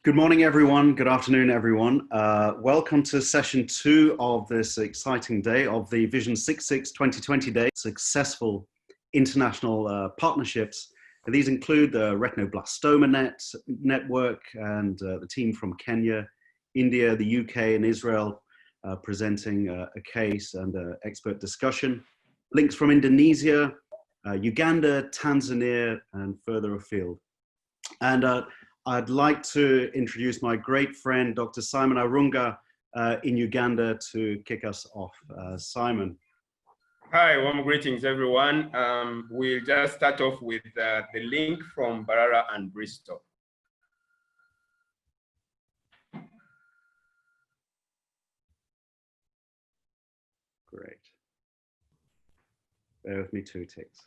Good morning, everyone. Good afternoon, everyone. Welcome to session 2 of this exciting day of the Vision 66 2020 Day. Successful international partnerships. And these include the Retinoblastoma Network and the team from Kenya, India, the UK, and Israel presenting a case and expert discussion. Links from Indonesia, Uganda, Tanzania, and further afield. And I'd like to introduce my great friend, Dr. Simon Arunga in Uganda to kick us off. Simon. Hi, warm greetings, everyone. We'll just start off with the link from Mbarara and Bristol. Great. Bear with me 2 ticks.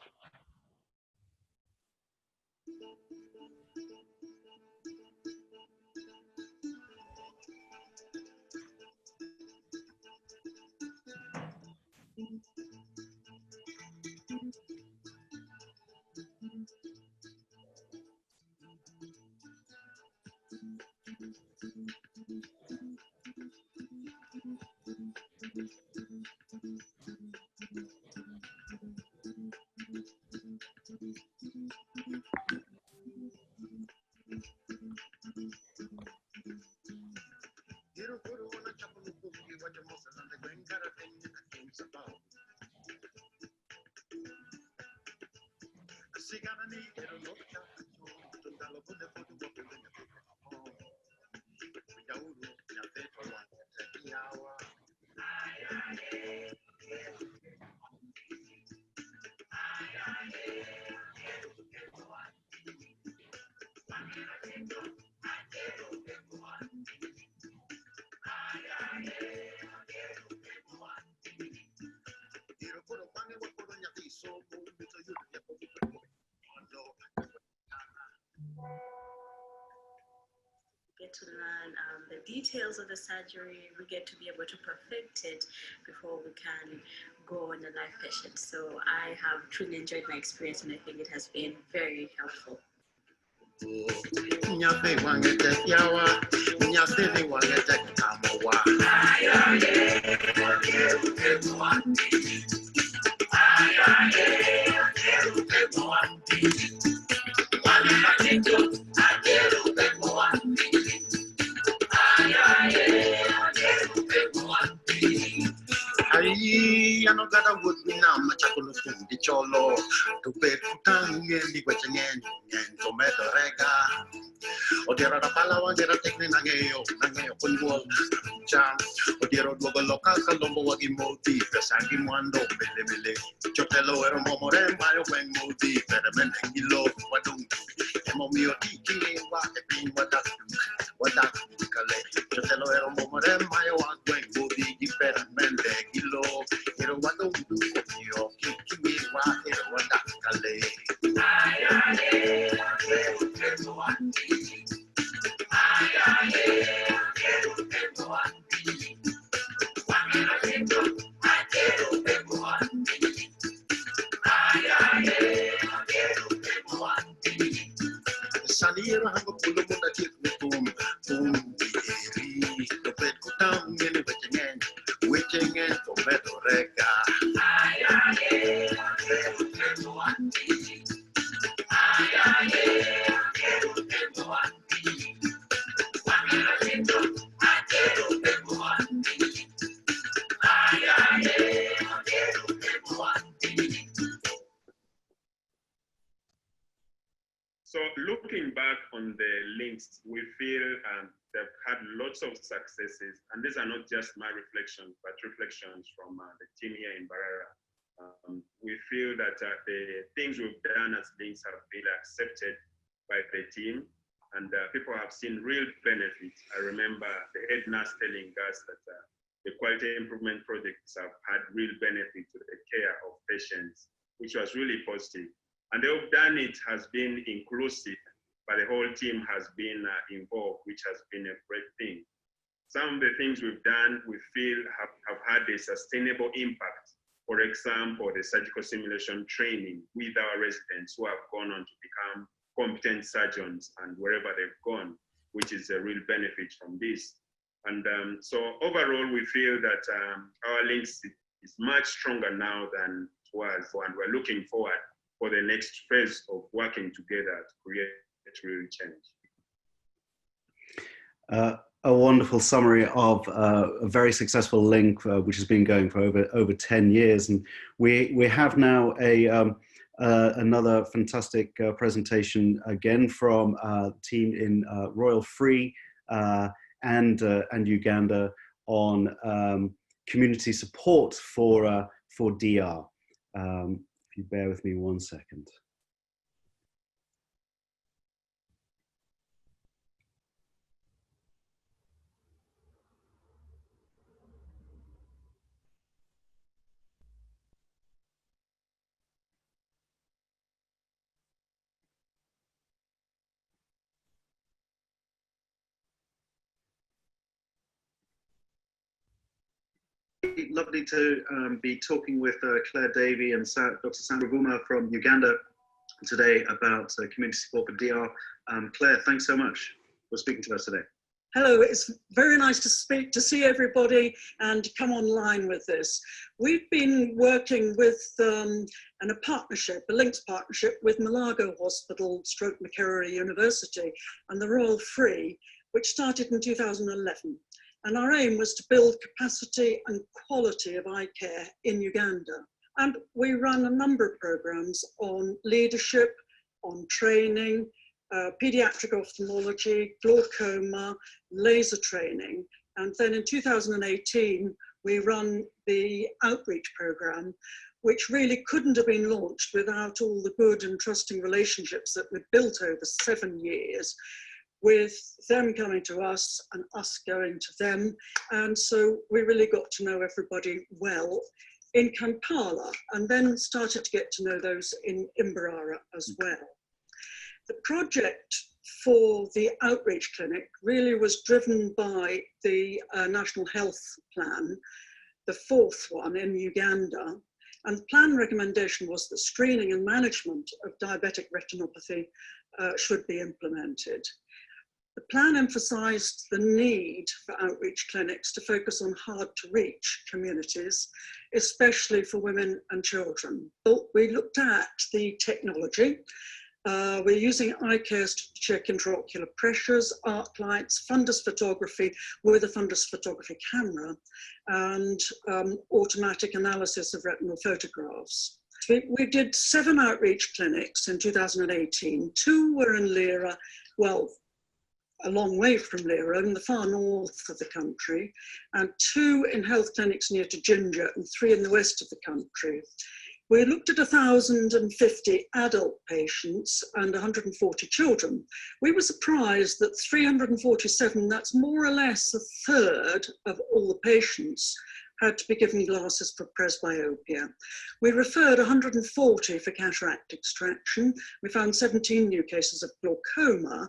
Get to learn the details of the surgery. We get to be able to perfect it before we can go on a live patient. So I have truly enjoyed my experience, and I think it has been very helpful. I know that I would be now much the cholo to bed and the question and tomato rega. O there are a palawan, there are taking Nangeo, Punwall, Cham, or there are local Colombo Wagimoti, Pesaki Mwando, Bele, Chotelo, or Momore, Mayo, Modi, Pedament, Kilo, Wadum, Momio, Tiki, what that Chotelo, or Momore, Mayo, Modi, Pedament, Kilo, what do you Kiki, what that Sanira have a pull of the tip with boom, the bed go down in waiting and tomato rega. So looking back on the links, we feel they've had lots of successes, and these are not just my reflections, but reflections from the team here in Mbarara. We feel that the things we've done as links have been accepted by the team, and people have seen real benefits. I remember the head nurse telling us that the quality improvement projects have had real benefit to the care of patients, which was really positive. And the way we've done it has been inclusive, but the whole team has been involved, which has been a great thing. Some of the things we've done, we feel have had a sustainable impact. For example, the surgical simulation training with our residents who have gone on to become competent surgeons and wherever they've gone. which is a real benefit from this. And so overall, we feel that our links is much stronger now than it was, and we're looking forward for the next phase of working together to create real change. A wonderful summary of a very successful link, which has been going for over 10 years. And we have now another fantastic presentation again from the team in Royal Free and Uganda on community support for DR. If you bear with me 1 second. Lovely to be talking with Claire Davey and Dr. Sandra Vuma from Uganda today about community support for DR. Claire, thanks so much for speaking to us today. Hello, it's very nice to see everybody and come online with this. We've been working with a links partnership with Malago Hospital, / Makerere University and the Royal Free, which started in 2011. And our aim was to build capacity and quality of eye care in Uganda. And we run a number of programs on leadership, on training, pediatric ophthalmology, glaucoma, laser training. And then in 2018, we run the outreach program, which really couldn't have been launched without all the good and trusting relationships that we've built over 7 years, with them coming to us and us going to them. And so we really got to know everybody well in Kampala, and then started to get to know those in Mbarara as well. The project for the outreach clinic really was driven by the National Health Plan, the 4th one in Uganda. And the plan recommendation was that screening and management of diabetic retinopathy should be implemented. The plan emphasised the need for outreach clinics to focus on hard-to-reach communities, especially for women and children. So we looked at the technology. We're using iCare to check intraocular pressures, arc lights, fundus photography with a fundus photography camera, and automatic analysis of retinal photographs. We did 7 outreach clinics in 2018. 2 were in Lira, well, a long way from Lira, in the far north of the country, and 2 in health clinics near to Jinja, and 3 in the west of the country. We looked at 1,050 adult patients and 140 children. We were surprised that 347, that's more or less a third of all the patients, had to be given glasses for presbyopia. We referred 140 for cataract extraction. We found 17 new cases of glaucoma,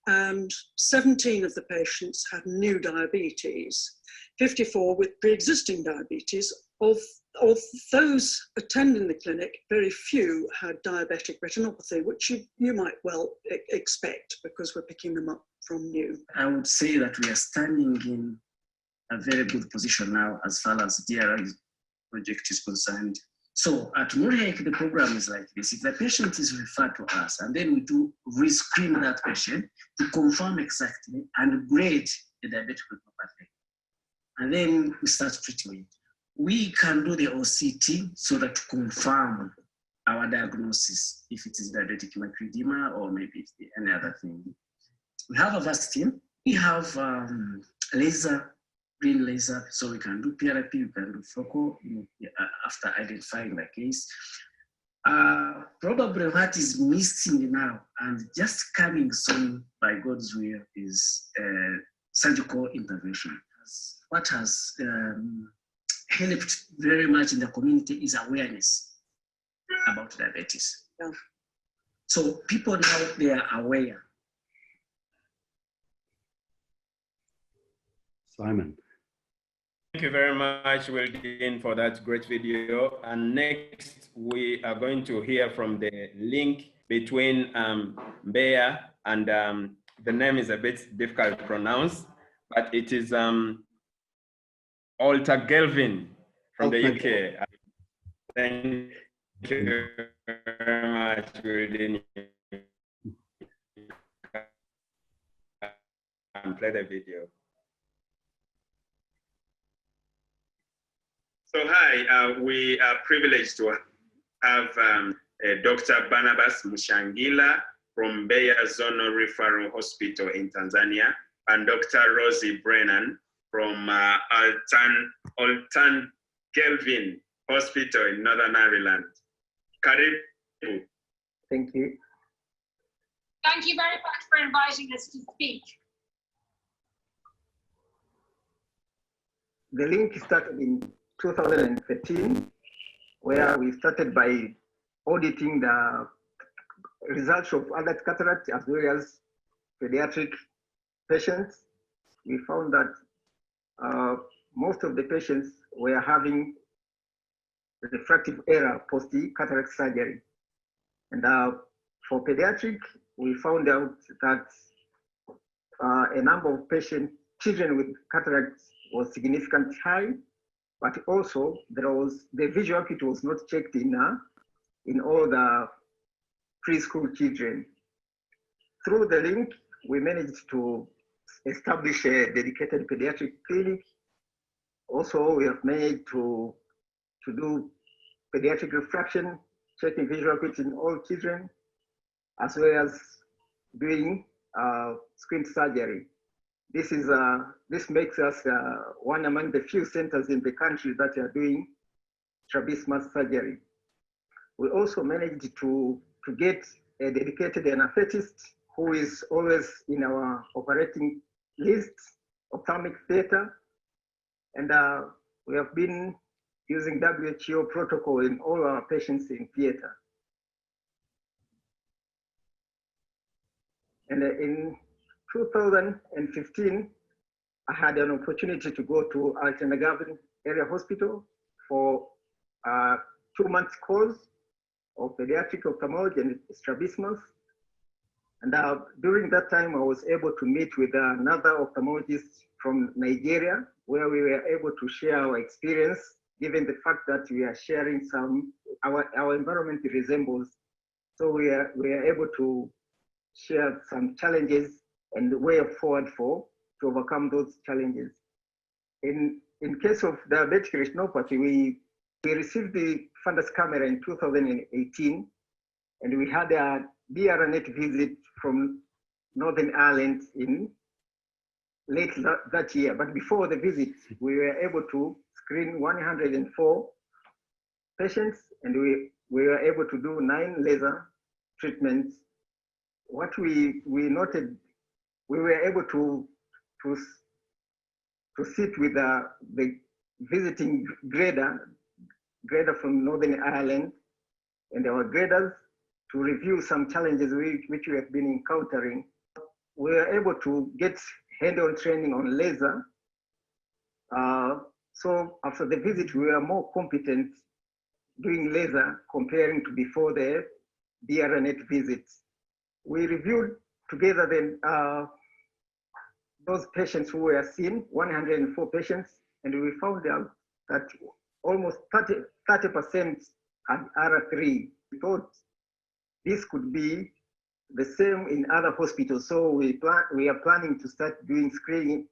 and 17 of the patients had new diabetes, 54 with pre-existing diabetes. Of those attending the clinic, very few had diabetic retinopathy, which you might well expect because we're picking them up from new. I would say that we are standing in a very good position now as far as DRI project is concerned. So at Muriek, the program is like this. If the patient is referred to us, and then we do re-screen that patient to confirm exactly and grade the diabetic retinopathy. And then we start treatment. We can do the OCT so that to confirm our diagnosis, if it is diabetic macular edema or maybe any other thing. We have a vast team. We have laser, green laser, so we can do PRP, we can do focal after identifying the case. Probably what is missing now and just coming soon by God's will is surgical intervention. What has helped very much in the community is awareness about diabetes. Yeah. So people now, they are aware. Simon. Thank you very much, Wildin, for that great video. And next, we are going to hear from the link between Mbeya and the name is a bit difficult to pronounce, but it is Alta Gelvin from the UK. Thank you very much, Wildin. And play the video. So hi, we are privileged to have Dr. Barnabas Mushangila from Mbeya Zonal Referral Hospital in Tanzania, and Dr. Rosie Brennan from Altan Gelvin Hospital in Northern Ireland. Karibu. Thank you. Thank you very much for inviting us to speak. The link started in 2013, where we started by auditing the results of adult cataract as well as pediatric patients. We found that most of the patients were having refractive error post-cataract surgery. And for pediatric, we found out that a number of children with cataracts was significantly high, but also the visual acuity was not checked in all the preschool children. Through the link, we managed to establish a dedicated pediatric clinic. Also, we have managed to do pediatric refraction, checking visual acuity in all children, as well as doing squint surgery. This makes us one among the few centers in the country that are doing strabismus surgery. We also managed to get a dedicated anesthetist who is always in our operating list, ophthalmic theater, and we have been using WHO protocol in all our patients in theater. And in 2015, I had an opportunity to go to Alternagavin Area Hospital for a 2-month course of pediatric ophthalmology and strabismus. And during that time, I was able to meet with another ophthalmologist from Nigeria, where we were able to share our experience, given the fact that we are sharing our environment resembles. So we are able to share some challenges and the way forward to overcome those challenges. In case of diabetic retinopathy, we received the fundus camera in 2018, and we had a BRNet visit from Northern Ireland in late that year. But before the visit, we were able to screen 104 patients, and we were able to do 9 laser treatments. What we noted, we were able to sit with the visiting grader from Northern Ireland and our graders to review some challenges which we have been encountering. We were able to get hands-on training on laser. So after the visit, we were more competent doing laser comparing to before the BRNet visits. We reviewed together then those patients who were seen, 104 patients, and we found out that almost 30% had R3. We thought this could be the same in other hospitals, so we are planning to start doing screening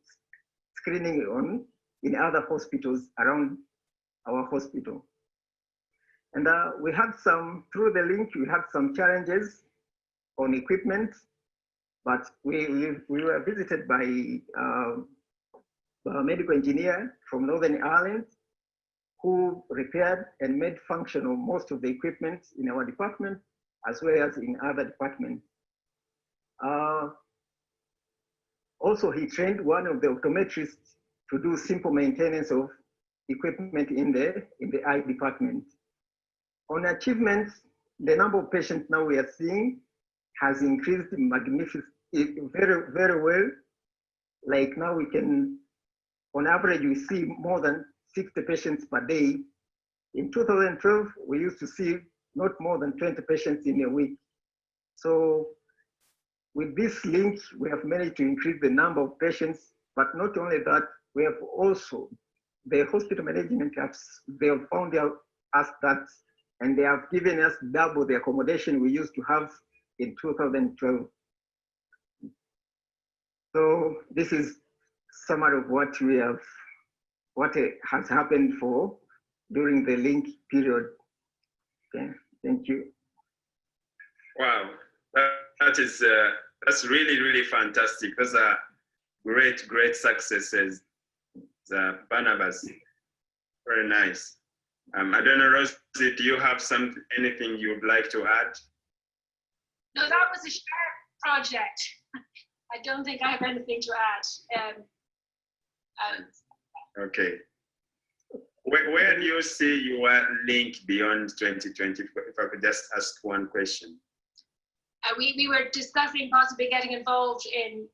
in other hospitals around our hospital. And we had through the link, we had some challenges on equipment, but we were visited by a medical engineer from Northern Ireland who repaired and made functional most of the equipment in our department as well as in other departments. Also, he trained one of the optometrists to do simple maintenance of equipment in the eye department. On achievements, the number of patients now we are seeing has increased very, very well. Like now we can, on average, we see more than 60 patients per day. In 2012, we used to see not more than 20 patients in a week. So with this link, we have managed to increase the number of patients, but not only that, we have also, the hospital management they have found out us that, and they have given us double the accommodation we used to have in 2012. So this is summary of what has happened during the link period. Okay, thank you. Wow, that's really, really fantastic. Those are great, great successes, Barnabas. Very nice. I don't know, Rosie, do you have anything you would like to add? No, that was a shared project. I don't think I have anything to add. Okay. Where do you see your link beyond 2020? If I could just ask one question. We were discussing possibly getting involved in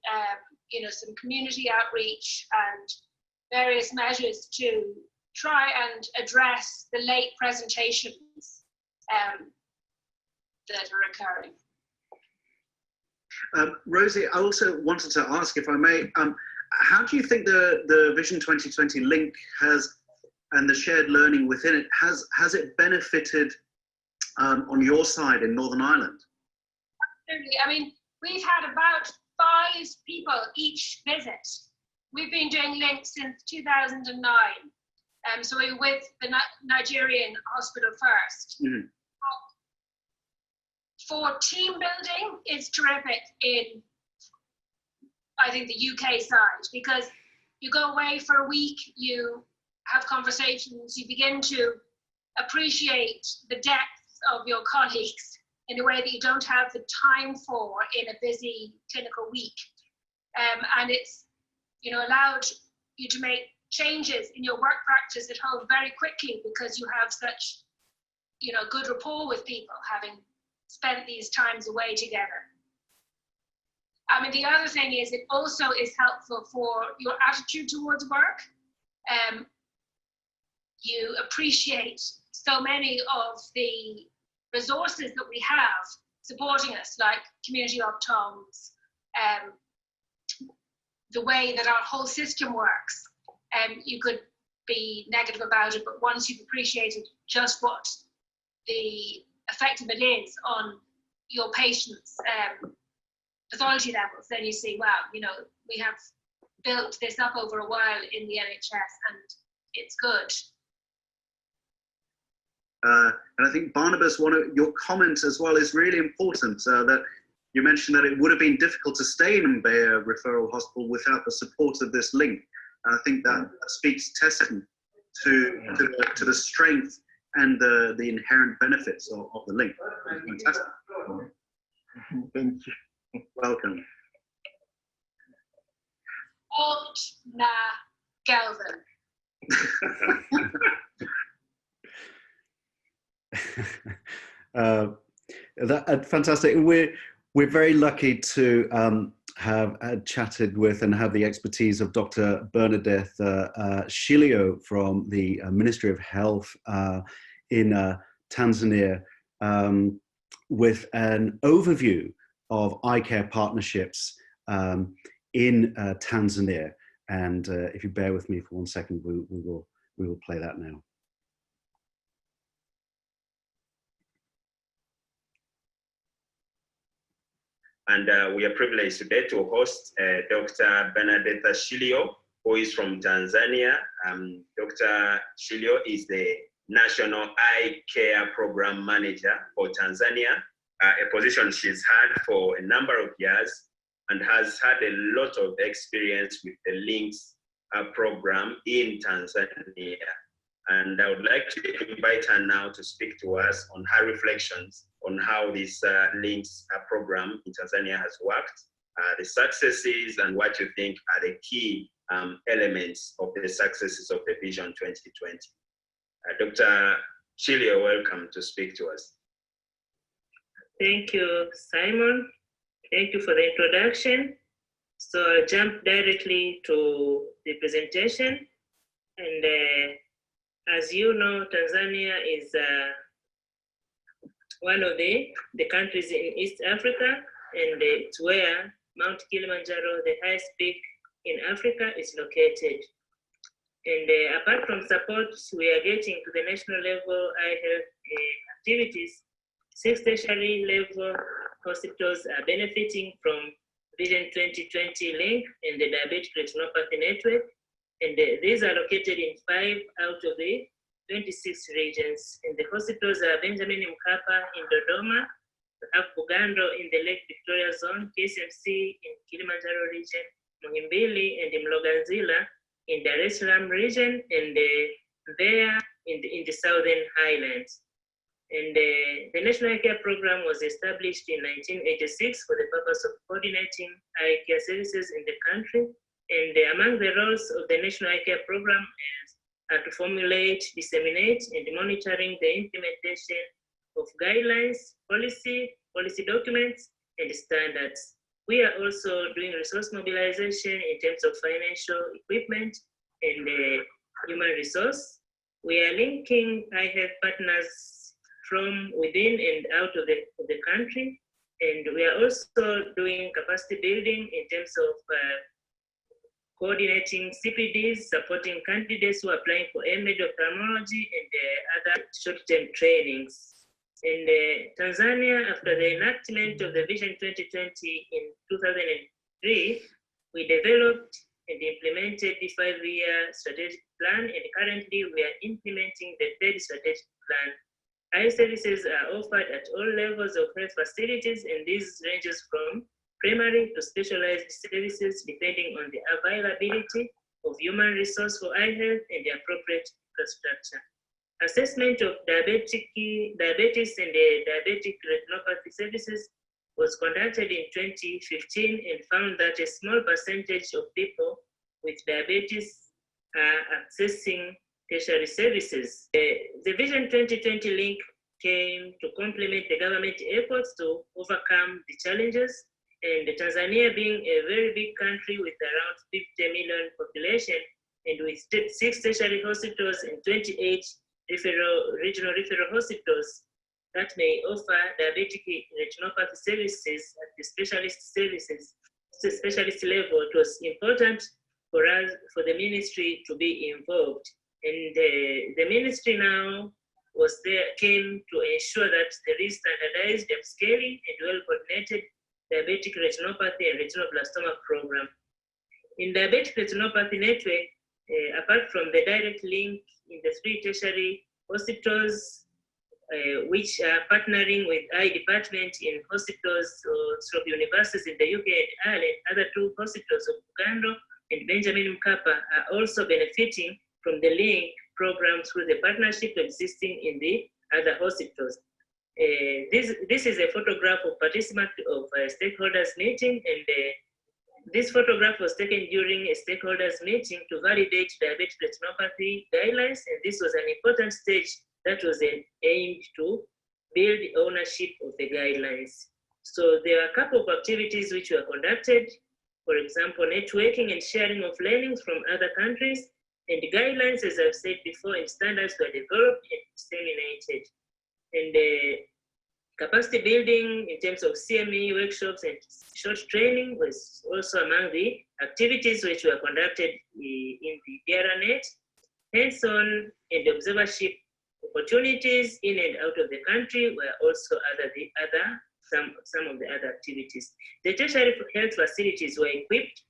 some community outreach and various measures to try and address the late presentations that are occurring. Rosie, I also wanted to ask, if I may, how do you think the Vision 2020 link and the shared learning within it, has it benefited on your side in Northern Ireland? Absolutely. I mean, we've had about 5 people each visit. We've been doing links since 2009. So we were with the Nigerian hospital first. Mm-hmm. For team building, it's terrific in, I think, the UK side, because you go away for a week, you have conversations, you begin to appreciate the depth of your colleagues in a way that you don't have the time for in a busy clinical week. And it's, allowed you to make changes in your work practice at home very quickly because you have such, good rapport with people, having spent these times away together. I mean, the other thing is, it also is helpful for your attitude towards work. You appreciate so many of the resources that we have supporting us, like community optoms, the way that our whole system works. You could be negative about it, but once you've appreciated just what the effect of it is on your patients' pathology levels, then you see, wow, we have built this up over a while in the NHS and it's good. And I think, Barnabas, one of your comments as well is really important, that you mentioned that it would have been difficult to stay in Mbeya Referral Hospital without the support of this link. And I think that speaks testament to the strength and the inherent benefits of the link. Fantastic. Thank you. Welcome. Old na Galvin. Fantastic. We're very lucky to have chatted with and have the expertise of Dr. Bernadette Shilio from the Ministry of Health in Tanzania, with an overview of eye care partnerships in Tanzania. And if you bear with me for 1 second, we will play that now. And we are privileged today to host Dr. Bernadette Shilio, who is from Tanzania. Dr. Shilio is the National Eye Care Program Manager for Tanzania, a position she's had for a number of years and has had a lot of experience with the LINKS program in Tanzania. And I would like to invite her now to speak to us on her reflections on how this LINKS program in Tanzania has worked, the successes, and what you think are the key elements of the successes of the Vision 2020. Dr. Shilio, welcome to speak to us. Thank you, Simon. Thank you for the introduction. So I'll jump directly to the presentation. And as you know, Tanzania is one of the countries in East Africa, and it's where Mount Kilimanjaro, the highest peak in Africa, is located. And apart from support we are getting to the national level eye health activities, 6 tertiary level hospitals are benefiting from Vision 2020 link and the diabetic retinopathy network. And these are located in 5 out of the 26 regions. And the hospitals are Benjamin Mkapa in Dodoma, we have Bugando in the Lake Victoria zone, KCMC in Kilimanjaro region, Muhimbili and Mloganzila in Dar es Salaam region, and there in the Southern Highlands. And the National Eye Care Program was established in 1986 for the purpose of coordinating eye care services in the country. And among the roles of the National Eye Care Program is to formulate, disseminate, and monitoring the implementation of guidelines, policy documents, and standards. We are also doing resource mobilization in terms of financial equipment and human resource. We are linking eye health partners from within and out of the country. And we are also doing capacity building in terms of coordinating CPDs, supporting candidates who are applying for MD ophthalmology and other short-term trainings. In Tanzania, after the enactment of the Vision 2020 in 2003, we developed and implemented the 5-year strategic plan, and currently we are implementing the 3rd strategic plan. Eye services are offered at all levels of health facilities, and this ranges from primary to specialized services depending on the availability of human resource for eye health and the appropriate infrastructure. Assessment of diabetes and diabetic retinopathy services was conducted in 2015 and found that a small percentage of people with diabetes are accessing tertiary services. The Vision 2020 link came to complement the government efforts to overcome the challenges, and Tanzania being a very big country with around 50 million population and with 6 tertiary hospitals and 28 regional referral hospitals that may offer diabetic retinopathy services at the specialist level, it was important for us, for the ministry to be involved. And the ministry now came to ensure that there is standardized, upscaling, and well-coordinated diabetic retinopathy and retinoblastoma program. In diabetic retinopathy network, apart from the direct link in the 3 tertiary hospitals, which are partnering with eye department in hospitals or universities in the UK and Ireland, other 2 hospitals of Bugando and Benjamin Mkapa are also benefiting from the link program through the partnership existing in the other hospitals. This is a photograph of participant of a stakeholders meeting, and this photograph was taken during a stakeholders meeting to validate diabetic retinopathy guidelines, and this was an important stage that was aimed to build ownership of the guidelines. So there are a couple of activities which were conducted, for example, networking and sharing of learnings from other countries, and the guidelines, as I've said before, and standards were developed and disseminated. And capacity building in terms of CME workshops and short training was also among the activities which were conducted in the DRNet. Hands-on and observership opportunities in and out of the country were also some of the other activities. The tertiary health facilities were equipped.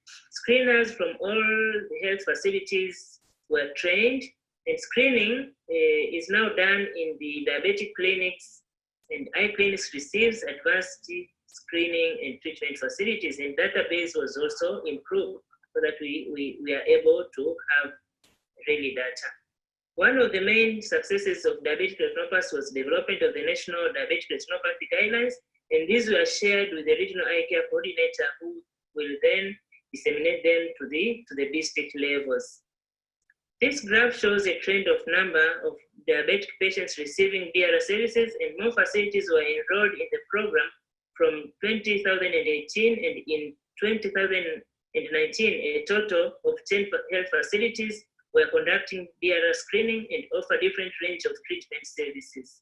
Screeners from all the health facilities were trained, and screening is now done in the diabetic clinics, and eye clinics receives advanced screening and treatment facilities, and database was also improved so that we are able to have really data. One of the main successes of diabetic retinopathy was development of the National Diabetic Retinopathy Guidelines, and these were shared with the regional eye care coordinator, who will then disseminate them to the district levels. This graph shows a trend of number of diabetic patients receiving DR services, and more facilities were enrolled in the program from 2018, and in 2019, a total of 10 health facilities were conducting DR screening and offer different range of treatment services.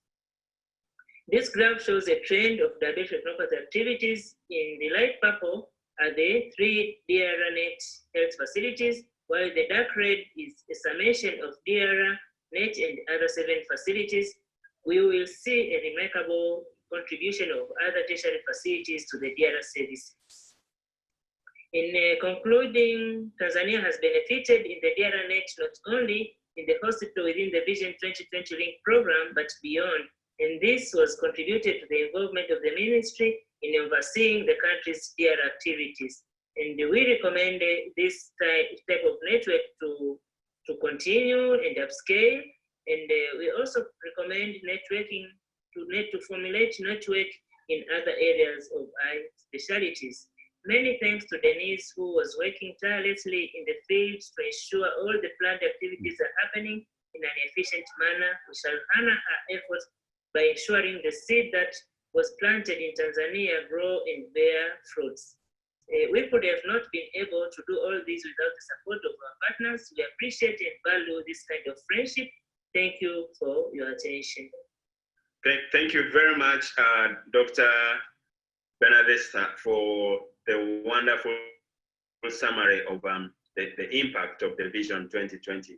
This graph shows a trend of diabetic retinopathy activities. In the light purple are the 3 DRNet health facilities, while the dark red is a summation of DRNet and other 7 facilities. We will see a remarkable contribution of other tertiary facilities to the DRA services. In concluding, Tanzania has benefited in the DRNet not only in the hospital within the Vision 2020 Link program, but beyond. And this was contributed to the involvement of the ministry in overseeing the country's DR activities. And we recommend this type of network to continue and upscale. And we also recommend networking to formulate network in other areas of eye specialties. Many thanks to Denise, who was working tirelessly in the field to ensure all the planned activities are happening in an efficient manner. We shall honor her efforts by ensuring the seed that was planted in Tanzania grow and bear fruits. We could have not been able to do all this without the support of our partners. We appreciate and value this kind of friendship. Thank you for your attention. Thank you very much, Dr. Bernadetta, for the wonderful summary of the impact of the Vision 2020.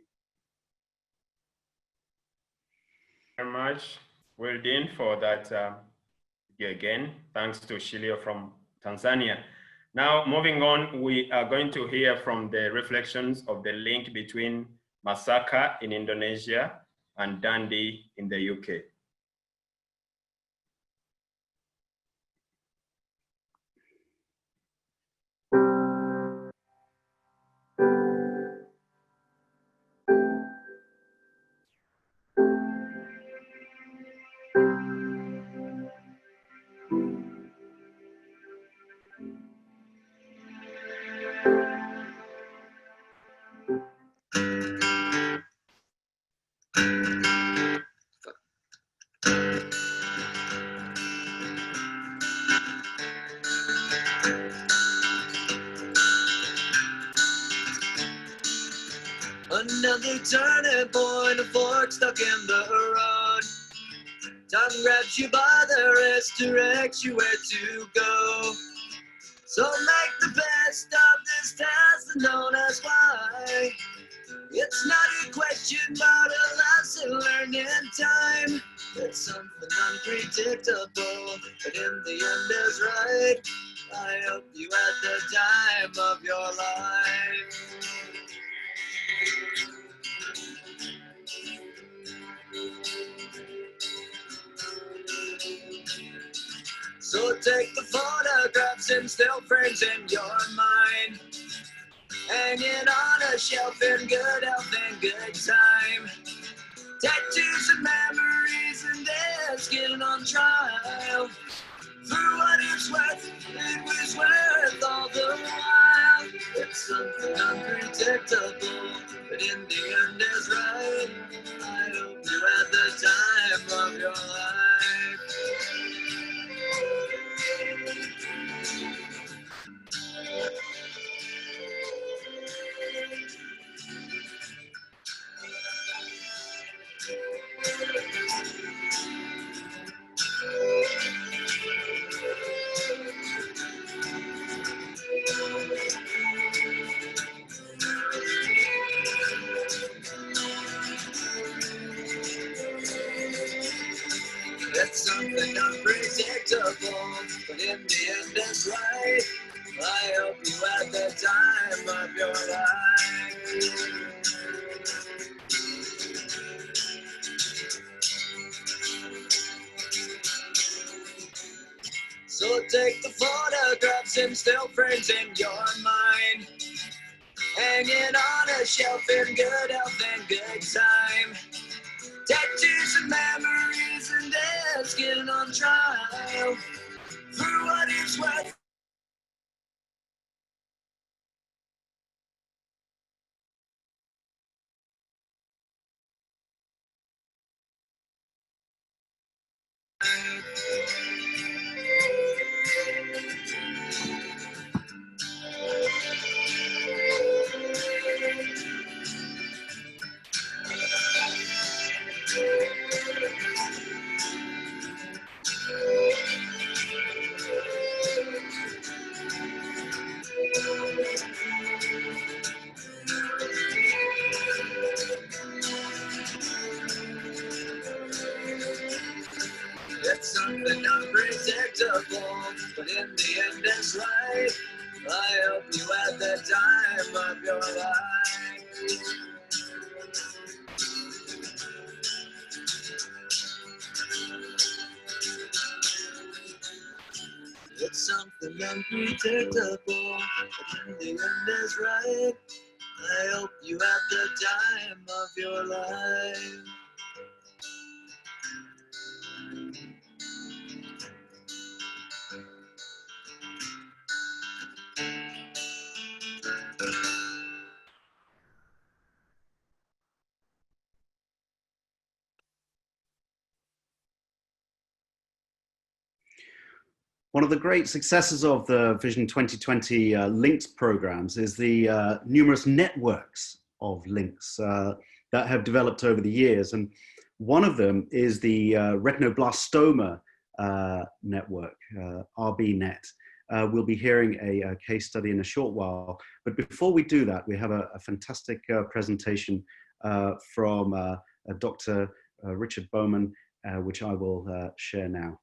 Very much. Well done for that again. Thanks to Shilio from Tanzania. Now, moving on, we are going to hear from the reflections of the link between Masaka in Indonesia and Dundee in the UK. Another turning point, a fork stuck in the road. Time grabs you by the wrist, directs you where to go. So make the best of this test and don't ask why. It's not a question, but a lesson learned in time. It's something unpredictable, but in the end is right. I hope you had the time of your life. So take the photographs and still frames in your mind, hanging on a shelf in good health and good time. Tattoos and memories and dead skin on trial. For what it's worth, it was worth all the while. It's something unpredictable, but in the end is right. I hope you had the time of your life. It's something unpredictable, but in the end it's right. I hope you had the time of your life. So take the photographs and still frames in your mind, hanging on a shelf in good health and good time. Tattoos and memories and dead skin on trial. For what it's worth. It's something unpredictable, but in the end it's right. I hope you had the time of your life. It's something unpredictable, but in the end is right. I hope you had the time of your life. One of the great successes of the Vision 2020 links programs is the numerous networks of links that have developed over the years. And one of them is the retinoblastoma network, RBNet. We'll be hearing a case study in a short while. But before we do that, we have a fantastic presentation from Dr. Richard Bowman, which I will share now.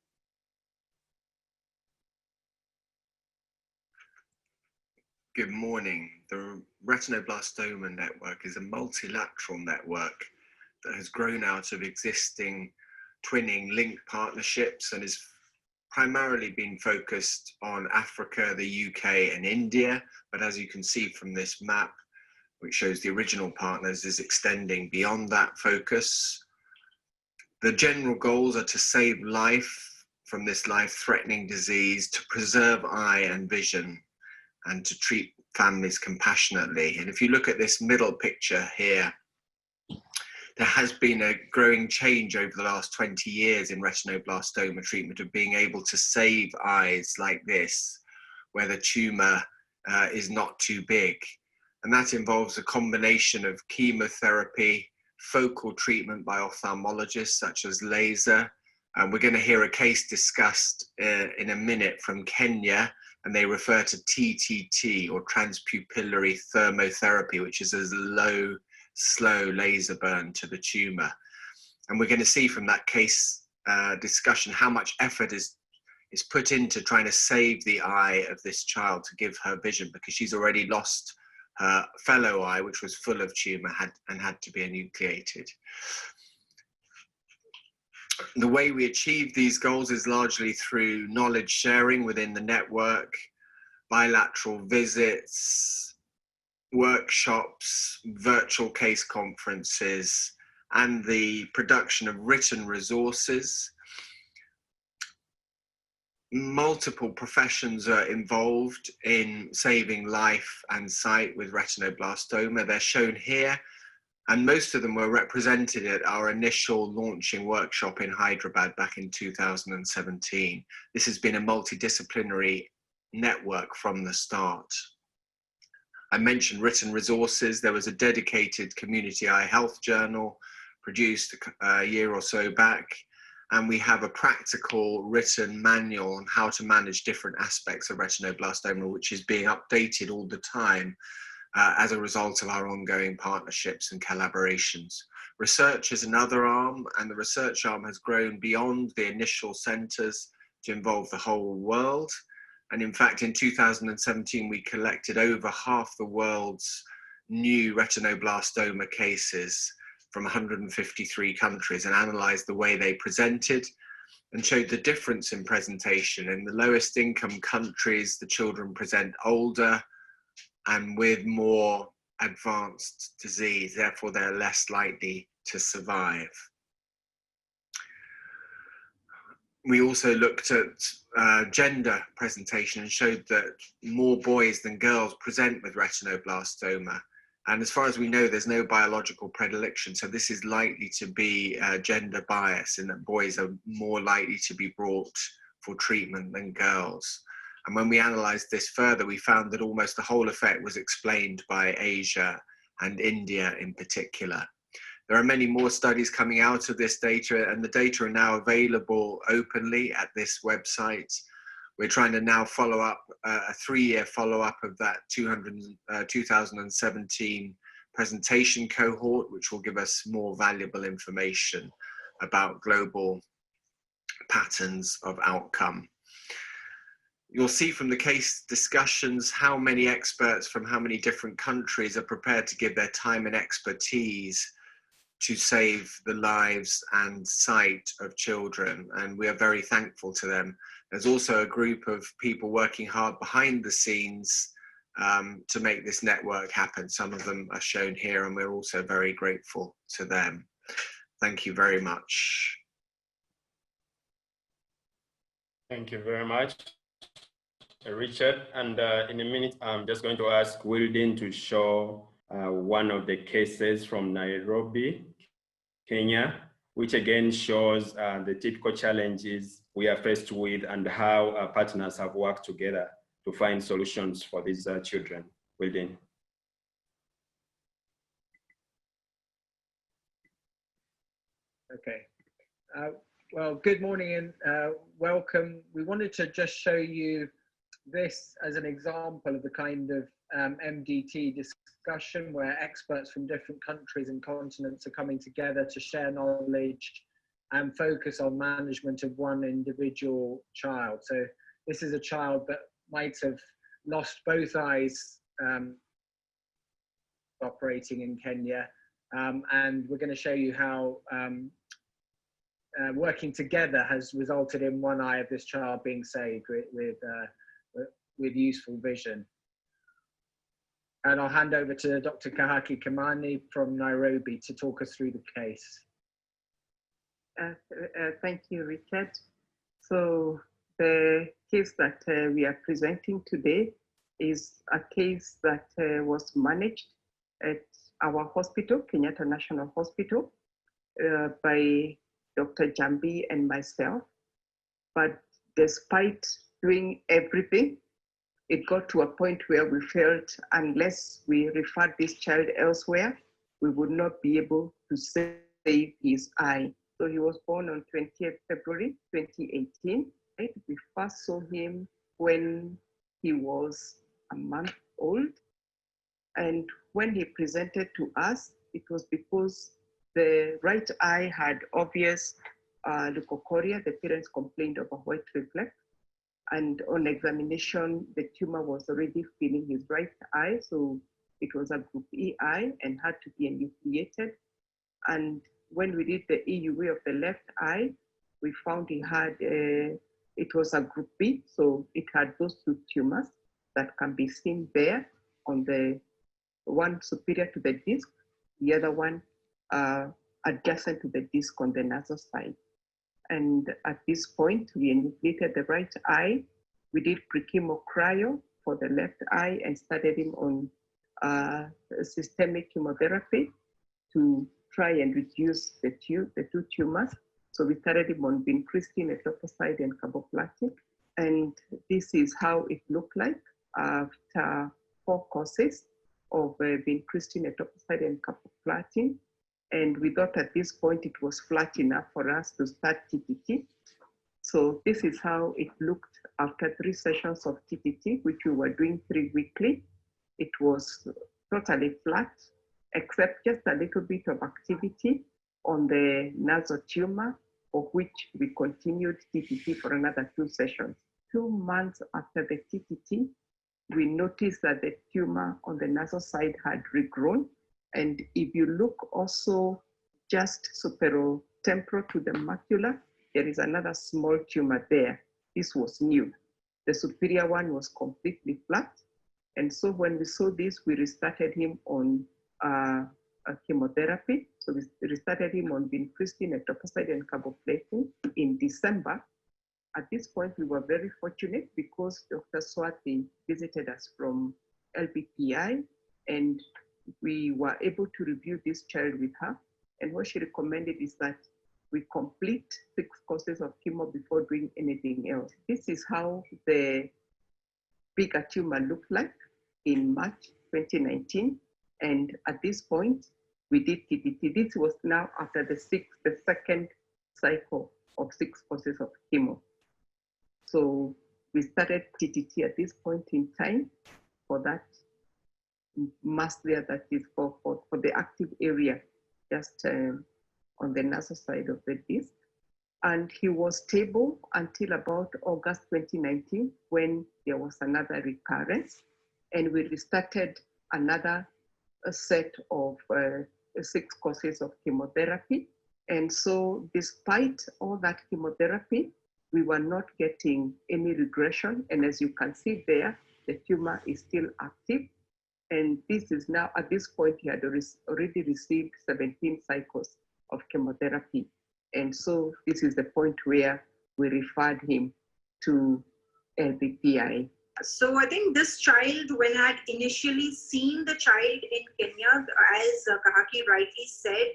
Good morning. The Retinoblastoma Network is a multilateral network that has grown out of existing twinning link partnerships and has primarily been focused on Africa, the UK and India. But as you can see from this map, which shows the original partners, is extending beyond that focus. The general goals are to save life from this life-threatening disease, to preserve eye and vision, and to treat families compassionately. And if you look at this middle picture here, there has been a growing change over the last 20 years in retinoblastoma treatment of being able to save eyes like this, where the tumor is not too big. And that involves a combination of chemotherapy, focal treatment by ophthalmologists such as laser. And we're going to hear a case discussed in a minute from Kenya, and they refer to TTT, or transpupillary thermotherapy, which is a low, slow laser burn to the tumor. And we're going to see from that case discussion how much effort is put into trying to save the eye of this child to give her vision, because she's already lost her fellow eye, which was full of tumor and had to be enucleated. The way we achieve these goals is largely through knowledge sharing within the network, bilateral visits, workshops, virtual case conferences, and the production of written resources. Multiple professions are involved in saving life and sight with retinoblastoma. They're shown here, and most of them were represented at our initial launching workshop in Hyderabad back in 2017. This has been a multidisciplinary network from the start. I mentioned written resources. There was a dedicated community eye health journal produced a year or so back, and we have a practical written manual on how to manage different aspects of retinoblastoma, which is being updated all the time as a result of our ongoing partnerships and collaborations. Research is another arm, and the research arm has grown beyond the initial centers to involve the whole world. And in fact, in 2017, we collected over half the world's new retinoblastoma cases from 153 countries and analyzed the way they presented and showed the difference in presentation. In the lowest income countries, the children present older and with more advanced disease, therefore they're less likely to survive. We also looked at gender presentation and showed that more boys than girls present with retinoblastoma. And as far as we know, there's no biological predilection. So this is likely to be gender bias, in that boys are more likely to be brought for treatment than girls. And when we analyzed this further, we found that almost the whole effect was explained by Asia and India in particular. There are many more studies coming out of this data, and the data are now available openly at this website. We're trying to now follow up a 3-year follow-up of that 2017 presentation cohort, which will give us more valuable information about global patterns of outcome. You'll see from the case discussions how many experts from how many different countries are prepared to give their time and expertise to save the lives and sight of children, and we are very thankful to them. There's also a group of people working hard behind the scenes to make this network happen. Some of them are shown here, and we're also very grateful to them. Thank you very much. Thank you very much, Richard. And in a minute, I'm just going to ask Wildin to show one of the cases from Nairobi, Kenya, which again shows the typical challenges we are faced with and how our partners have worked together to find solutions for these children. Wildin. Okay. Well, good morning and welcome. We wanted to just show you this as an example of the kind of MDT discussion where experts from different countries and continents are coming together to share knowledge and focus on management of one individual child. So this is a child that might have lost both eyes operating in Kenya, and we're going to show you how working together has resulted in one eye of this child being saved with useful vision. And I'll hand over to Dr. Kahaki Kimani from Nairobi to talk us through the case. Thank you, Richard. So the case that we are presenting today is a case that was managed at our hospital, Kenyatta National Hospital, by Dr. Jambi and myself. But despite doing everything, it got to a point where we felt unless we referred this child elsewhere, we would not be able to save his eye. So he was born on 20th February 2018. Right? We first saw him when he was a month old. And when he presented to us, it was because the right eye had obvious leukocoria. The parents complained of a white reflex. And on examination, the tumor was already filling his right eye. So it was a group E eye and had to be enucleated. And when we did the EUA of the left eye, we found he had, it was a group B. So it had those two tumors that can be seen there on the one superior to the disc, the other one adjacent to the disc on the nasal side. And at this point, we enucleated the right eye. We did pre-chemo cryo for the left eye and started him on systemic chemotherapy to try and reduce the two tumors. So we started him on vincristine, etoposide, and carboplatin. And this is how it looked like after 4 courses of vincristine, etoposide, and carboplatin. And we thought at this point it was flat enough for us to start TTT. So this is how it looked after 3 sessions of TTT, which we were doing 3 weekly. It was totally flat, except just a little bit of activity on the nasal tumor, of which we continued TTT for another 2 sessions. 2 months after the TTT, we noticed that the tumor on the nasal side had regrown. And if you look also just superotemporal to the macula, there is another small tumor there. This was new. The superior one was completely flat. And so when we saw this, we restarted him on chemotherapy. So we restarted him on vincristine, etoposide, and carboplatin in December. At this point, we were very fortunate because Dr. Swati visited us from LBPI, and we were able to review this child with her. And what she recommended is that we complete 6 courses of chemo before doing anything else. This is how the bigger tumor looked like in March 2019. And at this point, we did TTT. This was now after the second cycle of 6 courses of chemo. So we started TTT at this point in time for that mass there that is for the active area, just on the nasal side of the disc. And he was stable until about August 2019, when there was another recurrence. And we restarted another set of 6 courses of chemotherapy. And so despite all that chemotherapy, we were not getting any regression. And as you can see there, the tumor is still active. And this is now, at this point, he had already received 17 cycles of chemotherapy. And so this is the point where we referred him to LBPI. So I think this child, when I had initially seen the child in Kenya, as Kahaki rightly said,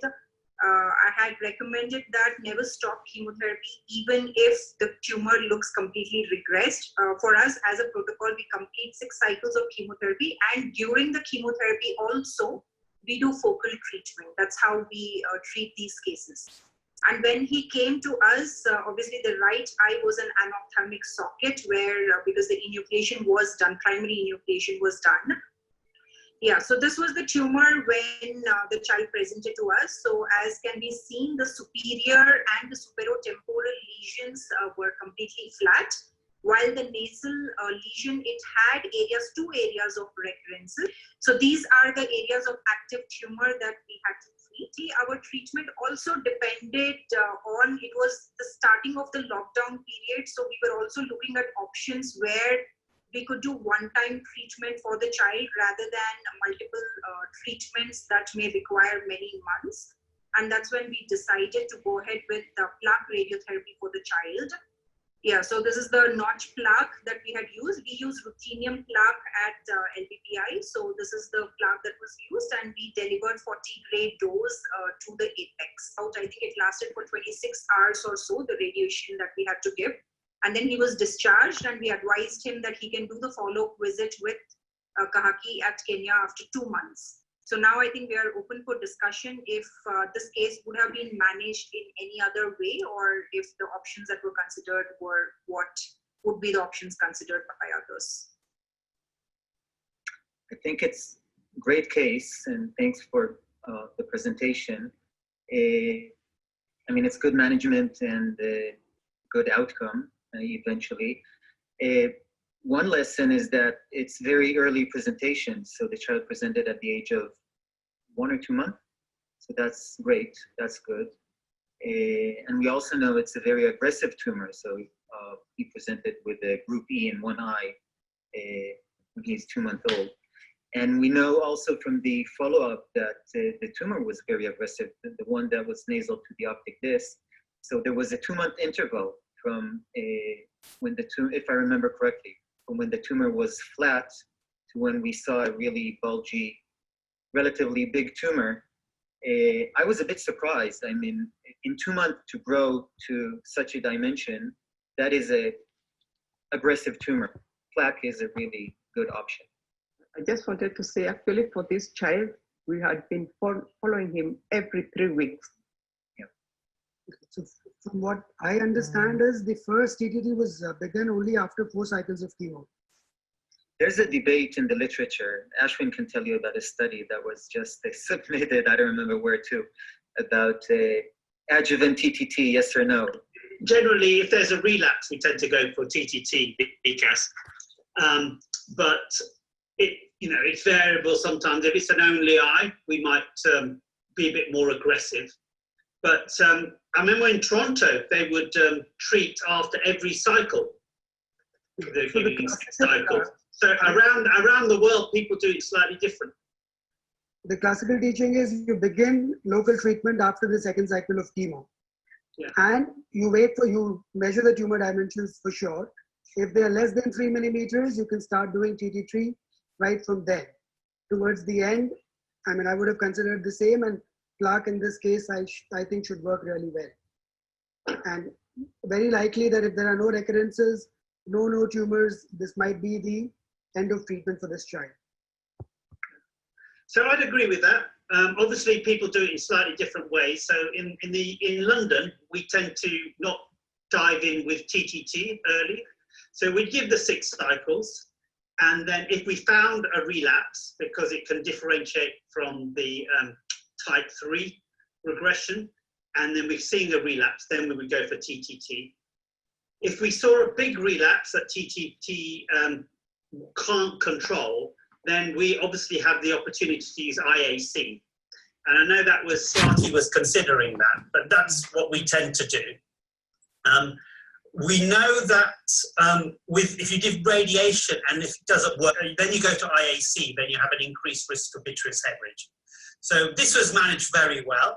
I had recommended that never stop chemotherapy, even if the tumor looks completely regressed. For us, as a protocol, we complete 6 cycles of chemotherapy, and during the chemotherapy also, we do focal treatment. That's how we treat these cases. And when he came to us, obviously the right eye was an anophthalmic socket where, because the enucleation was done, primary enucleation was done. Yeah, so this was the tumor when the child presented to us. So as can be seen, the superior and the superotemporal lesions were completely flat, while the nasal lesion, it had two areas of recurrence. So these are the areas of active tumor that we had to treat. Our treatment also depended on, it was the starting of the lockdown period. So we were also looking at options where we could do one-time treatment for the child rather than multiple treatments that may require many months. And that's when we decided to go ahead with the plaque radiotherapy for the child. Yeah, so this is the notch plaque that we had used. We use ruthenium plaque at LBPI. So this is the plaque that was used, and we delivered 40-gray dose to the apex. I think it lasted for 26 hours or so, the radiation that we had to give. And then he was discharged, and we advised him that he can do the follow-up visit with Kahaki at Kenya after 2 months. So now I think we are open for discussion if this case would have been managed in any other way, or if the options that were considered were what would be the options considered by others. I think it's a great case, and thanks for the presentation. I mean, it's good management and good outcome eventually. One lesson is that it's very early presentation. So the child presented at the age of 1 or 2 months. So that's great, that's good. And we also know it's a very aggressive tumor. So he presented with a group E in one eye when he's 2 months old. And we know also from the follow-up that the tumor was very aggressive, the one that was nasal to the optic disc. So there was a 2-month interval from when the tumor, if I remember correctly, from when the tumor was flat to when we saw a really bulgy, relatively big tumor. I was a bit surprised. I mean, in 2 months to grow to such a dimension, that is a aggressive tumor. Plaque is a really good option. I just wanted to say, actually, for this child, we had been following him every 3 weeks. Yeah. So from what I understand is the first TTT was begun only after 4 cycles of chemo. There's a debate in the literature. Ashwin can tell you about a study that was just submitted, I don't remember where to, about adjuvant TTT, yes or no? Generally, if there's a relapse, we tend to go for TTT, BCAS. But it's variable sometimes. If it's an only eye, we might be a bit more aggressive. But I remember in Toronto, they would treat after every cycle. They're giving cycles. So around the world, people do it slightly different. The classical teaching is you begin local treatment after the 2nd cycle of chemo. Yeah. And you measure the tumor dimensions for sure. If they are less than 3 millimeters, you can start doing TT3 right from there. Towards the end, I mean, I would have considered the same, and plaque in this case, I think should work really well. And very likely that if there are no recurrences, no tumors, this might be the end of treatment for this child. So I'd agree with that. Obviously, people do it in slightly different ways. So in London, we tend to not dive in with TTT early. So we give the 6 cycles. And then if we found a relapse, because it can differentiate from the type 3 regression, and then we've seen a relapse, then we would go for TTT. If we saw a big relapse that TTT can't control, then we obviously have the opportunity to use IAC. And I know that was Swati was considering that, but that's what we tend to do. We know that if you give radiation and if it doesn't work, then you go to IAC, then you have an increased risk of vitreous hemorrhage. So this was managed very well.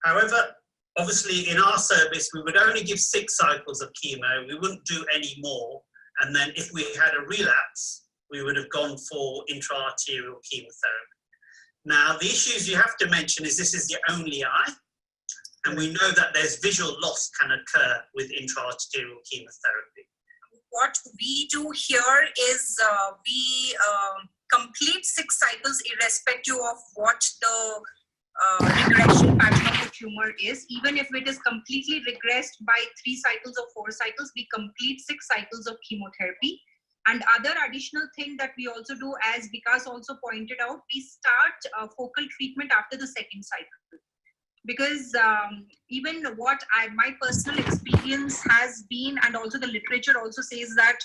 However, obviously in our service, we would only give 6 cycles of chemo. We wouldn't do any more. And then if we had a relapse, we would have gone for intra-arterial chemotherapy. Now, the issues you have to mention is this is the only eye. And we know that there's visual loss can occur with intra-arterial chemotherapy. What we do here is we complete 6 cycles irrespective of what the regression pattern of the tumor is. Even if it is completely regressed by 3 cycles or 4 cycles, we complete 6 cycles of chemotherapy. And other additional thing that we also do, as Vikas also pointed out, we start focal treatment after the 2nd cycle. Because even my personal experience has been, and also the literature also says that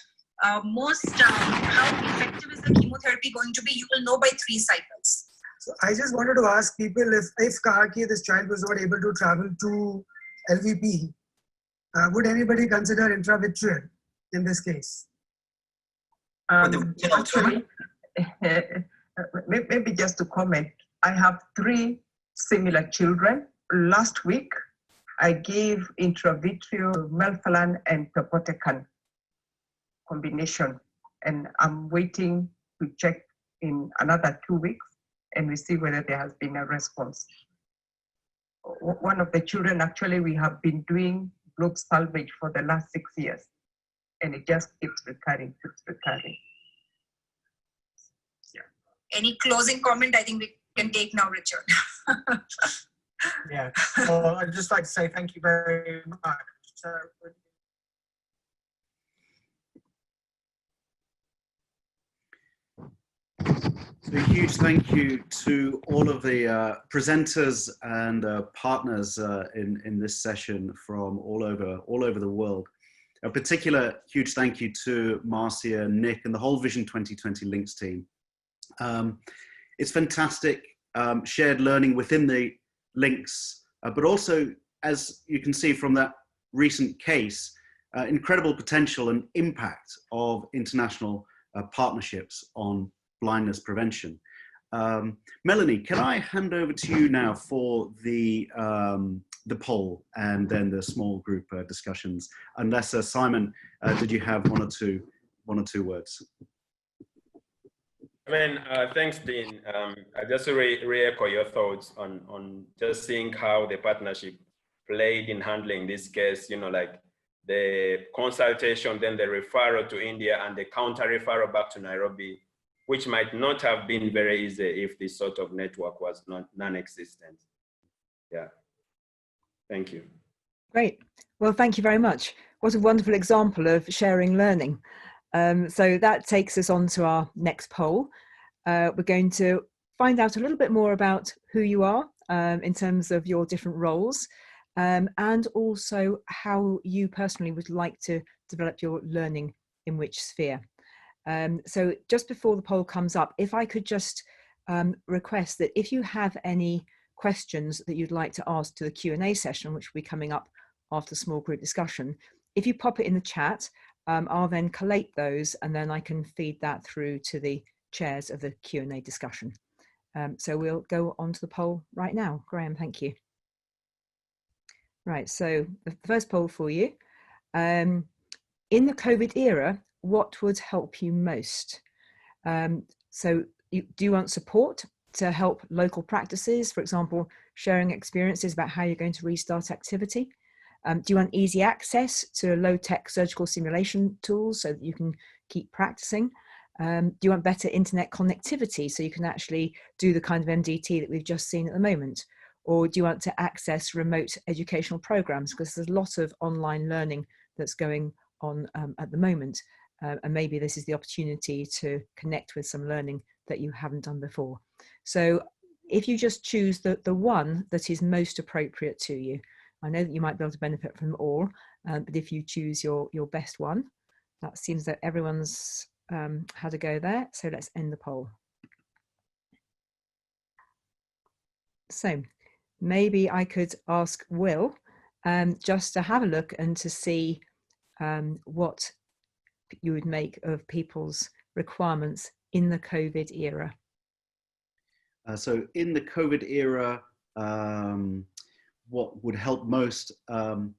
how effective is the chemotherapy going to be, you will know by 3 cycles. So I just wanted to ask people if Kahaki, this child, was not able to travel to LVP, would anybody consider intravitreal in this case? Actually, maybe just to comment, I have 3 similar children. Last week, I gave intravitreal melphalan and topotecan combination, and I'm waiting to check in another 2 weeks, and we see whether there has been a response. One of the children, actually, we have been doing globe salvage for the last 6 years, and it just keeps recurring, Yeah. Any closing comment? I think we can take now, Richard. Yeah, well, I'd just like to say thank you very much. So, a huge thank you to all of the presenters and partners in this session from all over the world. A particular huge thank you to Marcia, Nick, and the whole Vision 2020 Links team. It's fantastic shared learning within the links, but also, as you can see from that recent case, incredible potential and impact of international partnerships on blindness prevention. Melanie, can I hand over to you now for the poll and then the small group discussions? Unless Simon, did you have one or two words? Thanks, Dean. I just re-echo your thoughts on just seeing how the partnership played in handling this case, like the consultation, then the referral to India, and the counter-referral back to Nairobi, which might not have been very easy if this sort of network was non-existent. Yeah, thank you. Great. Well, thank you very much. What a wonderful example of sharing learning. So that takes us on to our next poll. We're going to find out a little bit more about who you are in terms of your different roles, and also how you personally would like to develop your learning in which sphere. So just before the poll comes up, if I could just request that if you have any questions that you'd like to ask to the Q&A session, which will be coming up after small group discussion, if you pop it in the chat, I'll then collate those and then I can feed that through to the chairs of the Q&A discussion. So we'll go on to the poll right now. Graham, thank you. Right, so the first poll for you. In the COVID era, what would help you most? So do you want support to help local practices, for example, sharing experiences about how you're going to restart activity? Do you want easy access to low-tech surgical simulation tools so that you can keep practicing? Do you want better internet connectivity so you can actually do the kind of MDT that we've just seen at the moment? Or do you want to access remote educational programs? Because there's a lot of online learning that's going on at the moment. And maybe this is the opportunity to connect with some learning that you haven't done before. So if you just choose the one that is most appropriate to you. I know that you might be able to benefit from them all, but if you choose your best one, that seems that everyone's had a go there. So let's end the poll. So maybe I could ask Will just to have a look and to see what you would make of people's requirements in the COVID era. So in the COVID era, what would help most, 46%,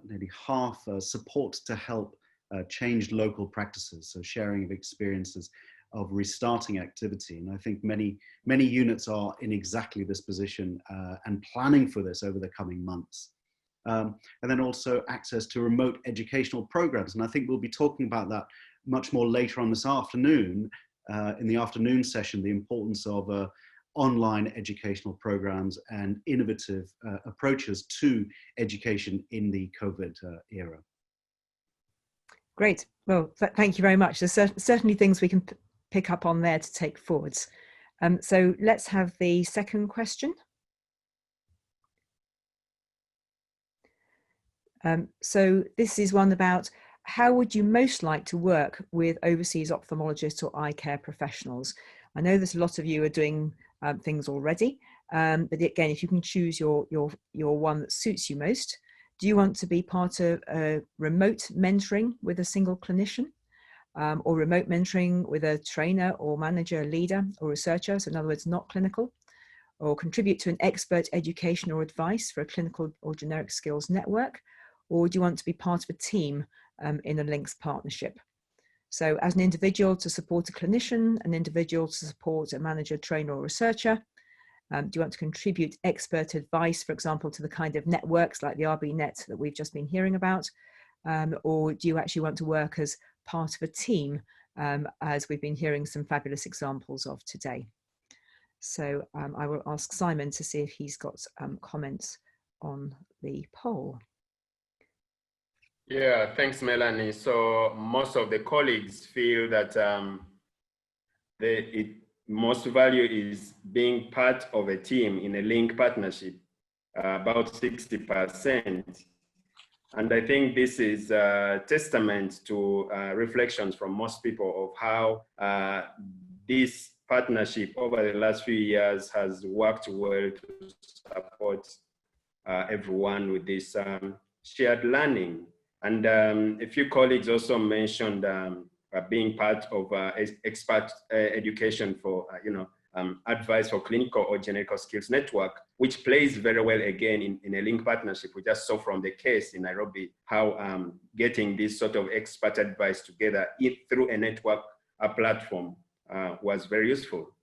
nearly half, support to help change local practices, so sharing of experiences of restarting activity. And I think many units are in exactly this position and planning for this over the coming months. And then also access to remote educational programs. And I think we'll be talking about that much more later on this afternoon, in the afternoon session, the importance of online educational programs and innovative approaches to education in the COVID era. Great. Well, thank you very much. There's certainly things we can pick up on there to take forwards. So let's have the second question. So this is one about how would you most like to work with overseas ophthalmologists or eye care professionals? I know that a lot of you are doing things already, but again, if you can choose your one that suits you most, do you want to be part of a remote mentoring with a single clinician, or remote mentoring with a trainer or manager, leader or researcher, so in other words, not clinical, or contribute to an expert education or advice for a clinical or generic skills network, or do you want to be part of a team in a links partnership? So as an individual to support a clinician, an individual to support a manager, trainer or researcher, do you want to contribute expert advice, for example, to the kind of networks like the RBNet that we've just been hearing about, or do you actually want to work as part of a team, as we've been hearing some fabulous examples of today? So I will ask Simon to see if he's got comments on the poll. Yeah, thanks, Melanie. So most of the colleagues feel that most value is being part of a team in a link partnership, about 60%. And I think this is a testament to reflections from most people of how this partnership over the last few years has worked well to support everyone with this shared learning. And a few colleagues also mentioned being part of expert education for, advice for clinical or generic skills network, which plays very well again in a link partnership. We just saw from the case in Nairobi how getting this sort of expert advice together through a network, a platform was very useful.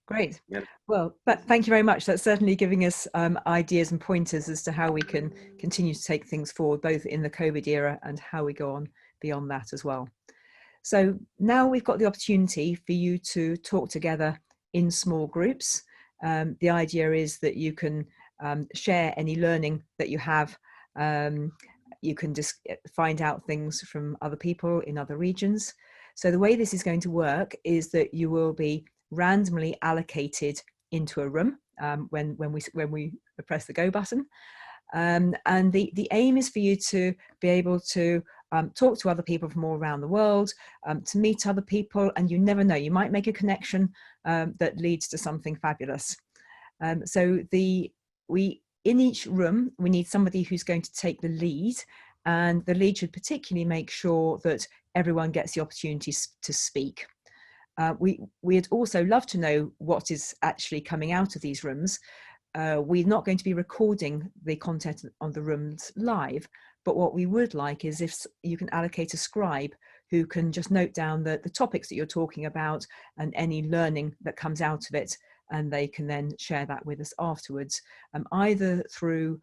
Great. Yeah. Well, thank you very much. That's certainly giving us ideas and pointers as to how we can continue to take things forward, both in the COVID era and how we go on beyond that as well. So now we've got the opportunity for you to talk together in small groups. The idea is that you can share any learning that you have. You can just find out things from other people in other regions. So the way this is going to work is that you will be randomly allocated into a room when we press the go button, and the aim is for you to be able to talk to other people from all around the world, to meet other people, and you never know, you might make a connection that leads to something fabulous. So in each room we need somebody who's going to take the lead, and the lead should particularly make sure that everyone gets the opportunity to speak. We'd also love to know what is actually coming out of these rooms. We're not going to be recording the content on the rooms live, but what we would like is if you can allocate a scribe who can just note down the topics that you're talking about and any learning that comes out of it, and they can then share that with us afterwards, either through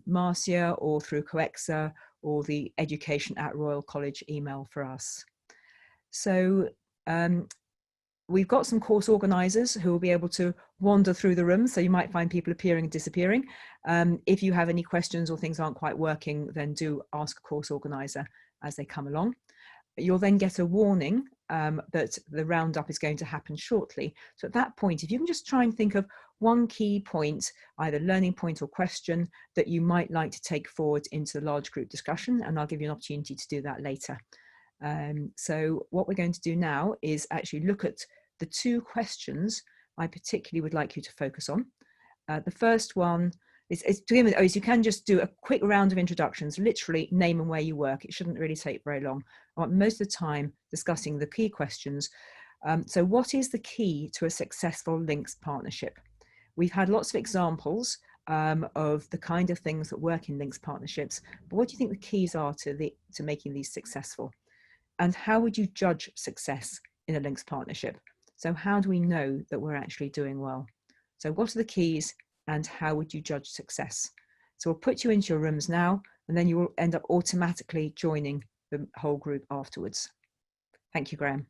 Marcia or through Coexa or the education@Royal College email for us. So we've got some course organisers who will be able to wander through the room, so you might find people appearing and disappearing. If you have any questions or things aren't quite working, then do ask a course organiser as they come along. you'll then get a warning that the roundup is going to happen shortly. So at that point, if you can just try and think of one key point, either learning point or question, that you might like to take forward into the large group discussion, and I'll give you an opportunity to do that later. So what we're going to do now is actually look at the two questions I particularly would like you to focus on. The first one is to begin with, is you can just do a quick round of introductions, literally name and where you work. It shouldn't really take very long. I want most of the time discussing the key questions. So what is the key to a successful links partnership? We've had lots of examples of the kind of things that work in links partnerships, but what do you think the keys are to making these successful? And how would you judge success in a links partnership? So how do we know that we're actually doing well? So what are the keys and how would you judge success? So we'll put you into your rooms now, and then you will end up automatically joining the whole group afterwards. Thank you, Graham.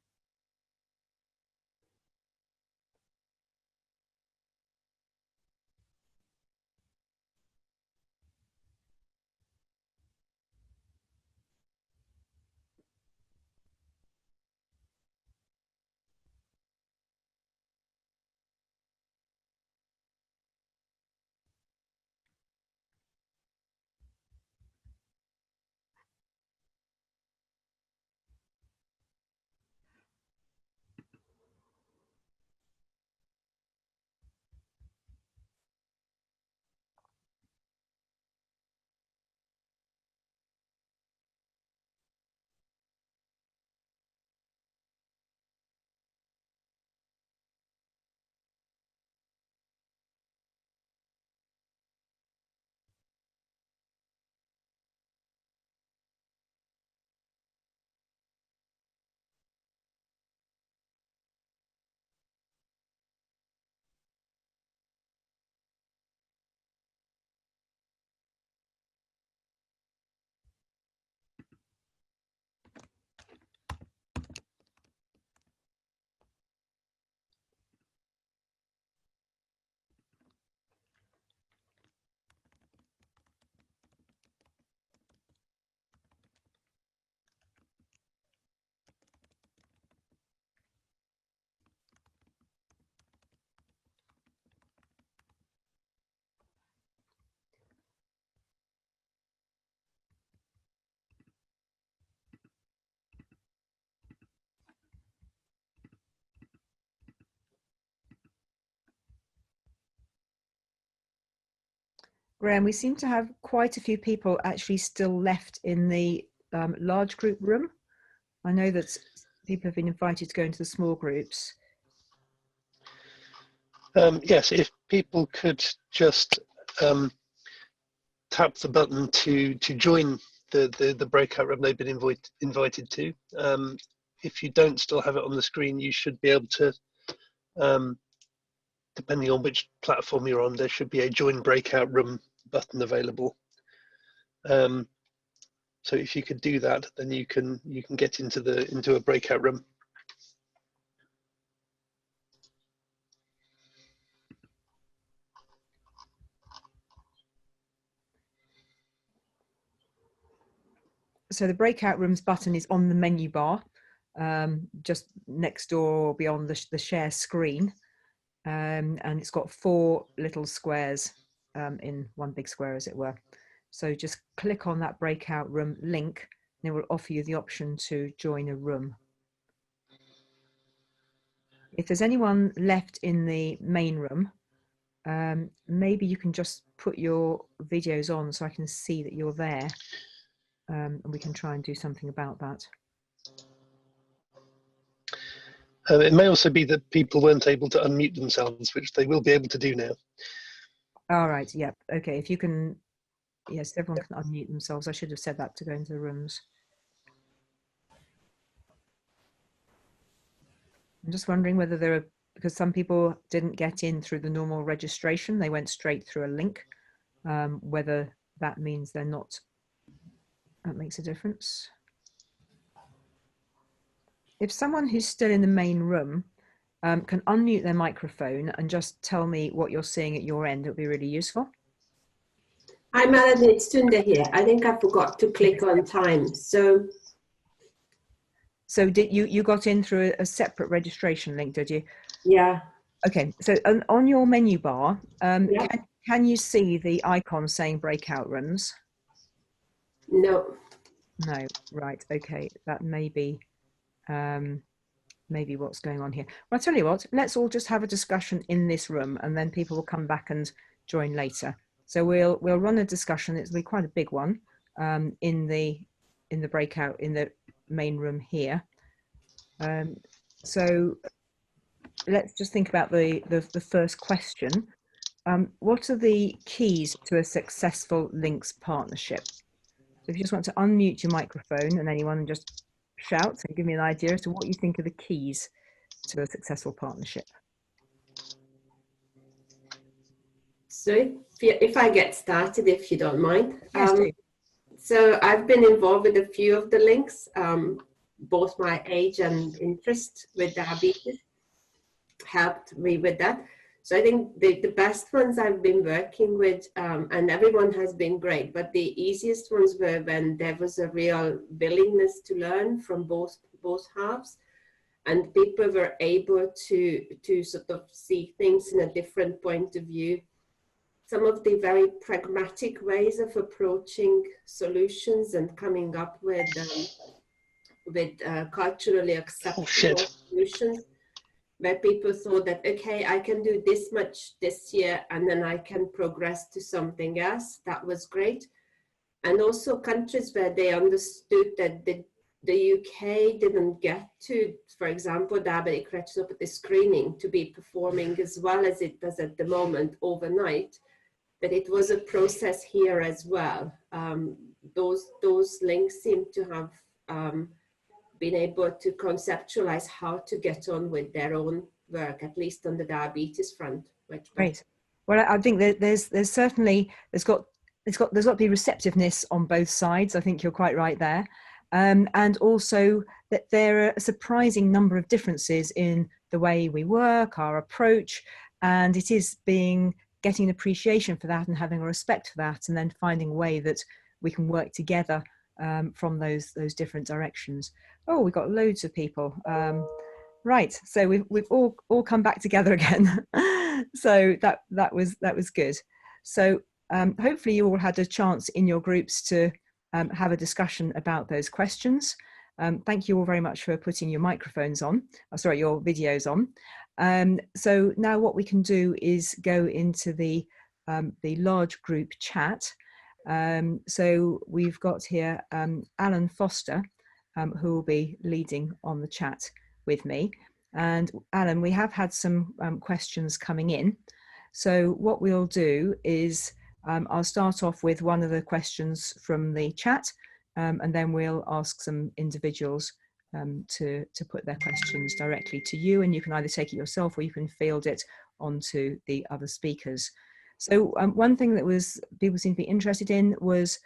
Graham, we seem to have quite a few people actually still left in the large group room. I know that people have been invited to go into the small groups. Yes, if people could just tap the button to join the breakout room they've been invited to. If you don't still have it on the screen, you should be able to, depending on which platform you're on, there should be a join breakout room button available. So if you could do that, then you can get into a breakout room. So the breakout rooms button is on the menu bar, just next door or beyond the share screen. And it's got 4 little squares in one big square, as it were. So just click on that breakout room link, and it will offer you the option to join a room. If there's anyone left in the main room, maybe you can just put your videos on so I can see that you're there. And we can try and do something about that. It may also be that people weren't able to unmute themselves, which they will be able to do now. All right, yeah, okay, if you can, yes, everyone can unmute themselves. I should have said that to go into the rooms. I'm just wondering whether there are, because some people didn't get in through the normal registration, they went straight through a link, whether that means they're not. That makes a difference. If someone who's still in the main room can unmute their microphone and just tell me what you're seeing at your end, it would be really useful. Hi, Melanie, it's Tunde here. I think I forgot to click on time. So So did you got in through a separate registration link, did you? Yeah. Okay, so on your menu bar, can you see the icon saying breakout rooms? No. No, right, okay, that may be maybe what's going on here. Well, I'll tell you what, let's all just have a discussion in this room and then people will come back and join later. So we'll run a discussion. It'll be quite a big one in the breakout in the main room here. So let's just think about the first question. What are the keys to a successful links partnership? So if you just want to unmute your microphone and anyone just shout and give me an idea as to what you think are the keys to a successful partnership. So if I get started, if you don't mind. Yes, do. So I've been involved with a few of the links, both my age and interest with diabetes helped me with that. So I think the best ones I've been working with, and everyone has been great, but the easiest ones were when there was a real willingness to learn from both halves, and people were able to sort of see things in a different point of view. Some of the very pragmatic ways of approaching solutions and coming up with culturally acceptable solutions, where people thought that, okay, I can do this much this year and then I can progress to something else. That was great. And also countries where they understood that the UK didn't get to, for example, diabetic retinopathy screening to be performing as well as it does at the moment overnight, but it was a process here as well. Those links seem to have been able to conceptualize how to get on with their own work, at least on the diabetes front. Great. Well, I think that there's certainly there's got to be receptiveness on both sides. I think you're quite right there, and also that there are a surprising number of differences in the way we work, our approach, and it is getting appreciation for that and having a respect for that, and then finding a way that we can work together from those different directions. Oh, we've got loads of people. Right, so we've all come back together again. So that was good. So hopefully you all had a chance in your groups to have a discussion about those questions. Thank you all very much for putting your microphones on. Sorry, your videos on. So now what we can do is go into the large group chat. So we've got here Alan Foster, who will be leading on the chat with me. And Alan, we have had some questions coming in. So what we'll do is I'll start off with one of the questions from the chat, and then we'll ask some individuals to put their questions directly to you, and you can either take it yourself or you can field it onto the other speakers. So one thing that people seem to be interested in was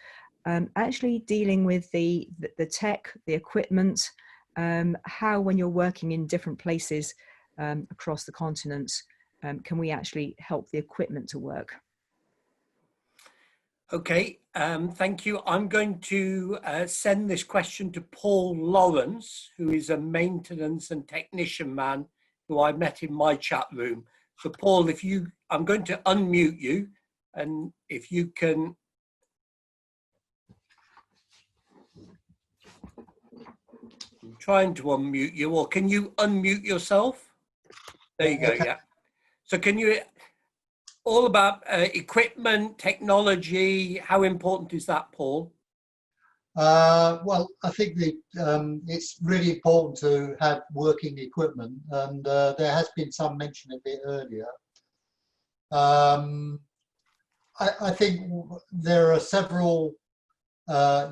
actually dealing with the tech, the equipment, how when you're working in different places across the continent, can we actually help the equipment to work? Okay, thank you. I'm going to send this question to Paul Lawrence, who is a maintenance and technician man who I met in my chat room. So Paul, I'm going to unmute you, and if you can. I'm trying to unmute you, or can you unmute yourself? There you go, yeah. So can you, all about equipment, technology, how important is that, Paul? Well, I think it's really important to have working equipment, and there has been some mention of it earlier. I think there are several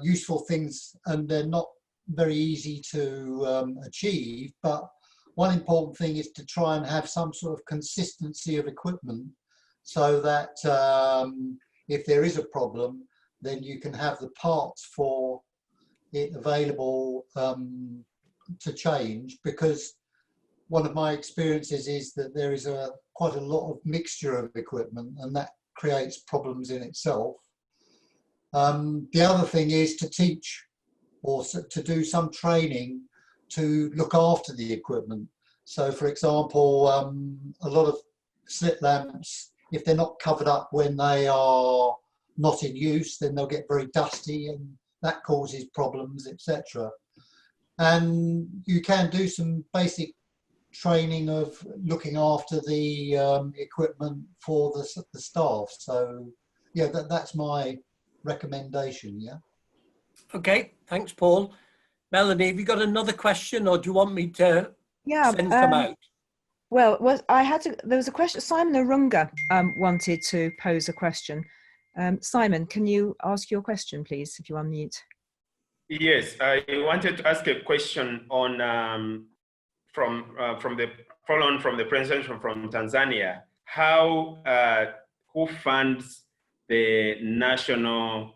useful things, and they're not very easy to achieve, but one important thing is to try and have some sort of consistency of equipment, so that if there is a problem, then you can have the parts for it available to change. Because one of my experiences is that there is quite a lot of mixture of equipment, and that creates problems in itself. The other thing is to teach or to do some training to look after the equipment. So, for example, a lot of slit lamps, if they're not covered up when they are not in use, then they'll get very dusty, and that causes problems, etc. And you can do some basic training of looking after the equipment for the staff. So, yeah, that's my recommendation. Yeah. Okay, thanks, Paul. Melanie, have you got another question, or do you want me to send some out? Well, there was a question. Simon Arunga wanted to pose a question. Simon, can you ask your question, please, if you unmute? Yes, I wanted to ask a question on from the presentation from Tanzania. How who funds the national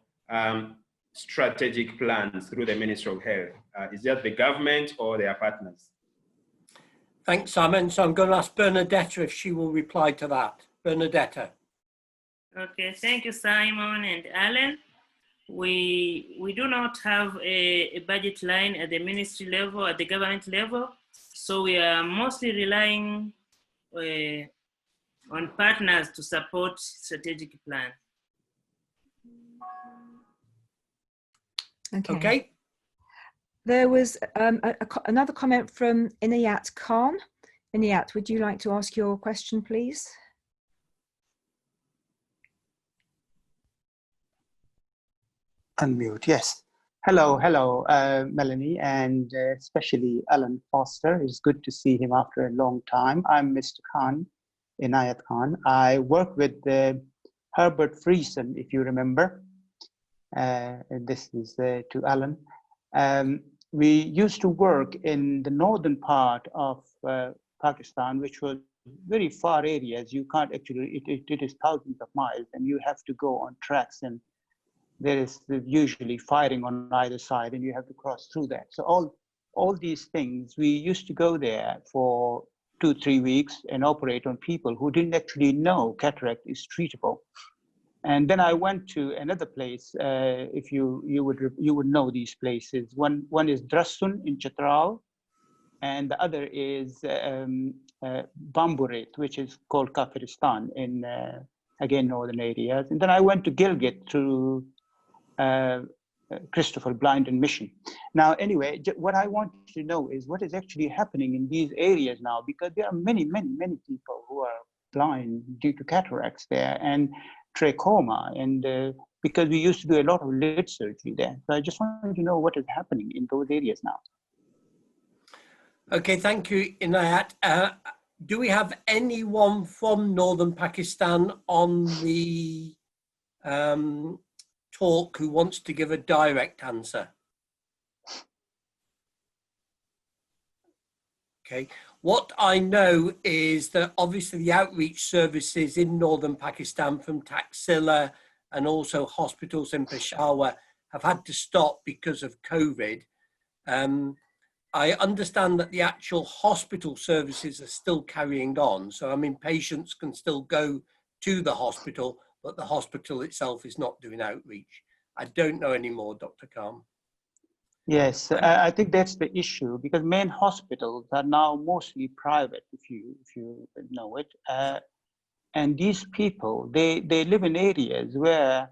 strategic plans through the Ministry of Health? Is that the government or their partners? Thanks, Simon. So I'm going to ask Bernadetta if she will reply to that. Bernadetta. Okay, thank you, Simon and Alan. We do not have a budget line at the ministry level, at the government level, so we are mostly relying on partners to support strategic plan. Okay. There was another comment from Inayat Khan. Inayat, would you like to ask your question, please? Unmute, yes. Hello, Melanie, and especially Alan Foster. It's good to see him after a long time. I'm Mr. Khan, Inayat Khan. I work with Herbert Friesen, if you remember. And this is to Alan. We used to work in the northern part of Pakistan, which was very far areas. You can't actually, it is thousands of miles, and you have to go on tracks, and there is usually firing on either side, and you have to cross through that. So all these things, we used to go there for 2-3 weeks and operate on people who didn't actually know cataract is treatable. And then I went to another place. If you would know these places. One is Drasun in Chitral, and the other is Bamburet, which is called Kafiristan in again northern areas. And then I went to Gilgit to Christopher Blind Mission. Now, anyway, what I want to know is what is actually happening in these areas now, because there are many people who are blind due to cataracts there and trachoma, and because we used to do a lot of lid surgery there. So I just wanted to know what is happening in those areas now. Okay, thank you, Inayat. Do we have anyone from northern Pakistan on the talk who wants to give a direct answer? Okay, what I know is that obviously the outreach services in northern Pakistan from Taxila and also hospitals in Peshawar have had to stop because of COVID. I understand that the actual hospital services are still carrying on. So, I mean, patients can still go to the hospital, but the hospital itself is not doing outreach. I don't know anymore, Dr. Khan. Yes, I think that's the issue, because main hospitals are now mostly private, if you know it. And these people, they live in areas where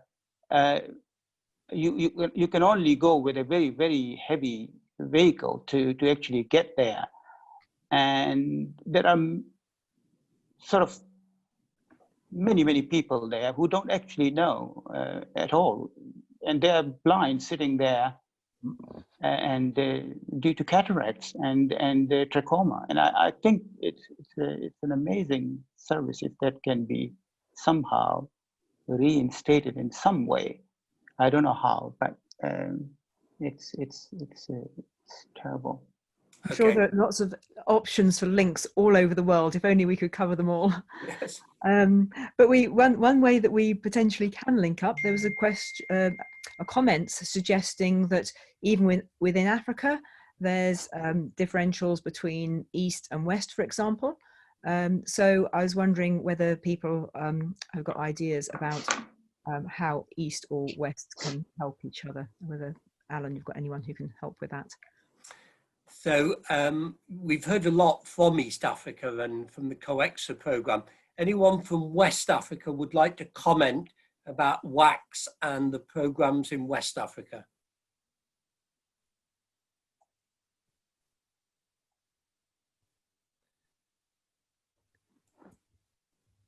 you can only go with a very heavy vehicle to actually get there. And there are sort of many people there who don't actually know at all. And they're blind sitting there and due to cataracts and trachoma. And I think it's an amazing service if that can be somehow reinstated in some way. I don't know how, but it's terrible. I'm sure there are lots of options for links all over the world, if only we could cover them all. Yes. But one way that we potentially can link up, there was a comment suggesting that even within Africa, there's differentials between East and West, for example. So I was wondering whether people have got ideas about how East or West can help each other, whether, Alan, you've got anyone who can help with that. So we've heard a lot from East Africa and from the COEXA programme. Anyone from West Africa would like to comment about WACS and the programmes in West Africa?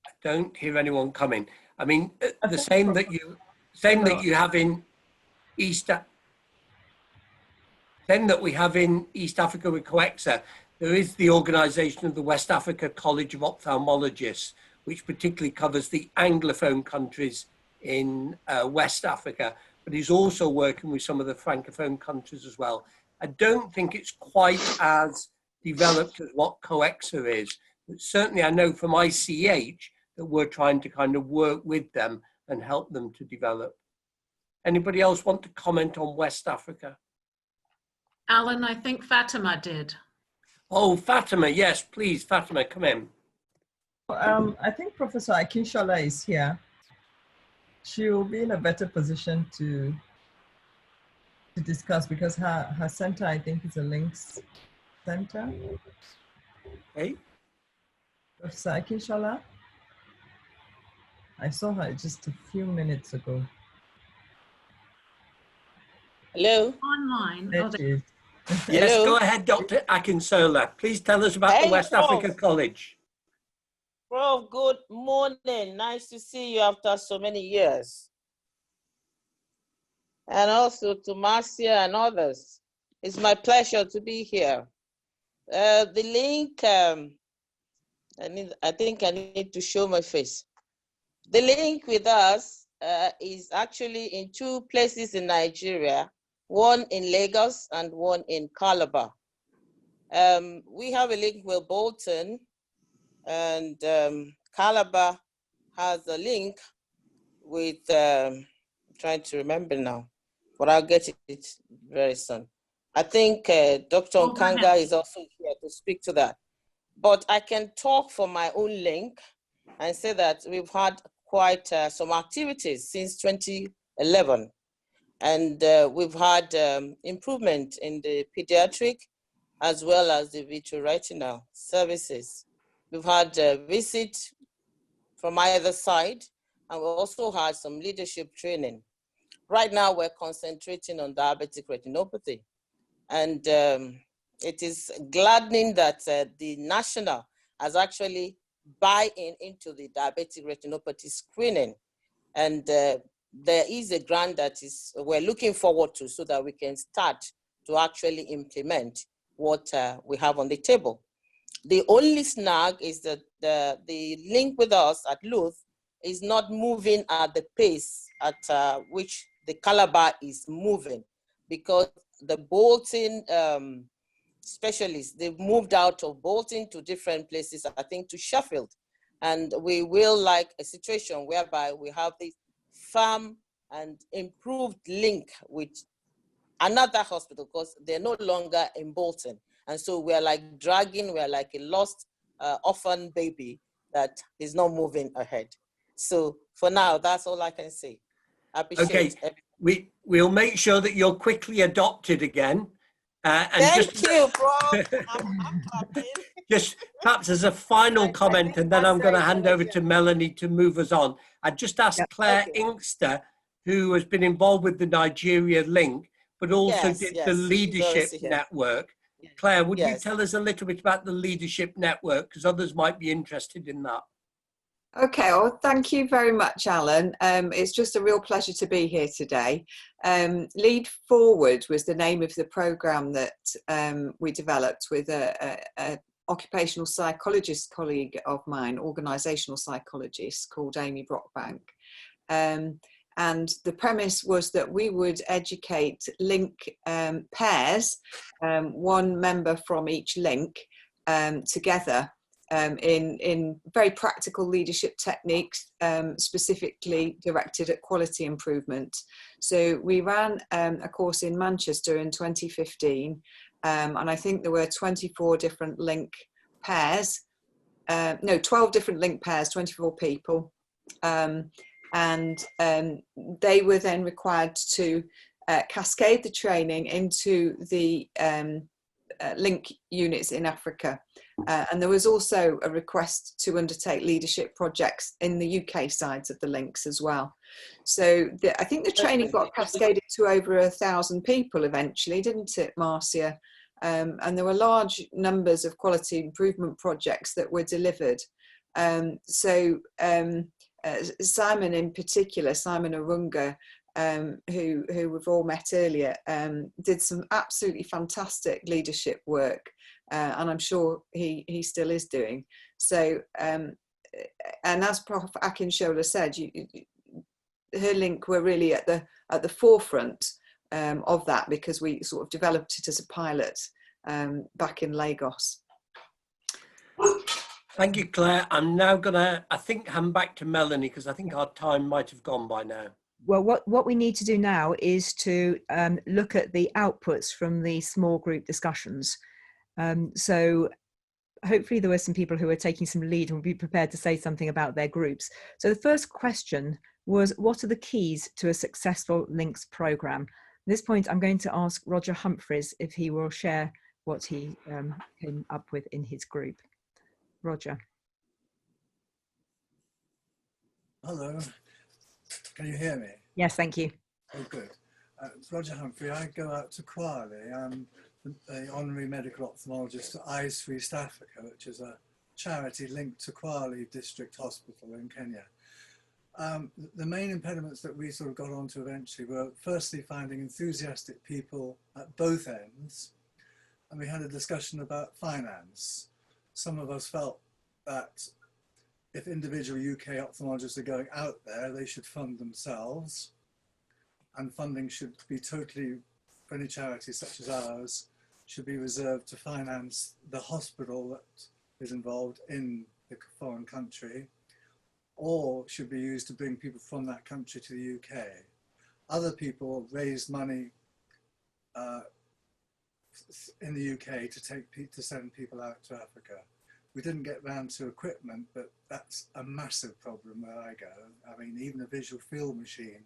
I don't hear anyone coming. I mean, the same that you have in that we have in East Africa with COEXA. There is the organisation of the West Africa College of Ophthalmologists, which particularly covers the Anglophone countries in West Africa, but is also working with some of the Francophone countries as well. I don't think it's quite as developed as what COEXA is, but certainly I know from ICH that we're trying to kind of work with them and help them to develop. Anybody else want to comment on West Africa? Alan, I think Fatima did. Oh, Fatima, yes, please, Fatima, come in. I think Professor Akinshola is here. She will be in a better position to discuss because her center, I think, is a links center. Hey, Professor Akinshola? I saw her just a few minutes ago. Hello? Online. There she is. Yes, Hello? go ahead, Dr. Akinsola. Please tell us about the Hey, West Prof. Africa College. Prof, good morning. Nice to see you after so many years. And also to Marcia and others. It's my pleasure to be here. The link, I think I need to show my face. The link with us is actually in two places in Nigeria, one in Lagos and one in Calabar. We have a link with Bolton, and Calabar has a link with, trying to remember now, but I'll get it very soon. I think Dr. Nkanga is also here to speak to that. But I can talk for my own link and say that we've had quite some activities since 2011. And we've had improvement in the pediatric as well as the vitreoretinal services. We've had a visit from either side, and we also had some leadership training. Right now, we're concentrating on diabetic retinopathy. And it is gladdening that the national has actually buy-in into the diabetic retinopathy screening. And there is a grant that we're looking forward to so that we can start to actually implement what we have on the table. The only snag is that the link with us at Luth is not moving at the pace at which the Calabar is moving, because the Bolton specialists, they've moved out of Bolton to different places, I think to Sheffield. And we will like a situation whereby we have this firm and improved link with another hospital because they're no longer in Bolton. And so we're like we're like a lost orphan baby that is not moving ahead. So for now, that's all I can say. I appreciate Okay, we'll make sure that you're quickly adopted again. And Thank you, bro. Just perhaps as a final comment, and then I'm going to hand over to Melanie to move us on. I just asked Claire Inkster, who has been involved with the Nigeria link, but also did the Leadership Network. Claire, would you tell us a little bit about the Leadership Network, because others might be interested in that? Okay, well, thank you very much, Alan. It's just a real pleasure to be here today. Lead Forward was the name of the programme that we developed with an occupational psychologist colleague of mine, organisational psychologist called Amy Brockbank. And the premise was that we would educate link pairs, one member from each link, together in very practical leadership techniques, specifically directed at quality improvement. So we ran a course in Manchester in 2015, and I think there were 24 different link pairs, 12 different link pairs, 24 people. And they were then required to cascade the training into the link units in Africa. And there was also a request to undertake leadership projects in the UK sides of the links as well. So I think the training got cascaded to over 1,000 people eventually, didn't it, Marcia? And there were large numbers of quality improvement projects that were delivered. Simon in particular, Simon Arunga, who we've all met earlier, did some absolutely fantastic leadership work, and I'm sure he still is doing so. And as Prof. Akinshola said, her link were really at the forefront of that, because we sort of developed it as a pilot back in Lagos. Thank you, Claire. I'm now gonna, I think, hand back to Melanie, because I think our time might have gone by now. Well, what we need to do now is to look at the outputs from the small group discussions. So hopefully there were some people who are taking some lead and will be prepared to say something about their groups. So the first question was, what are the keys to a successful links program? At this point, I'm going to ask Roger Humphreys if he will share what he came up with in his group. Roger. Hello. Can you hear me? Yes, thank you. Oh, good. It's Roger Humphrey. I go out to Kwale. I'm the honorary medical ophthalmologist at Eyes for East Africa, which is a charity linked to Kwale District Hospital in Kenya. The main impediments that we sort of got onto eventually were firstly finding enthusiastic people at both ends, and we had a discussion about finance. Some of us felt that if individual UK ophthalmologists are going out there, they should fund themselves, and funding should be totally, for any charity such as ours, should be reserved to finance the hospital that is involved in the foreign country, or should be used to bring people from that country to the UK. Other people raised money in the UK to send people out to Africa. We didn't get round to equipment, but that's a massive problem where I go. I mean, even a visual field machine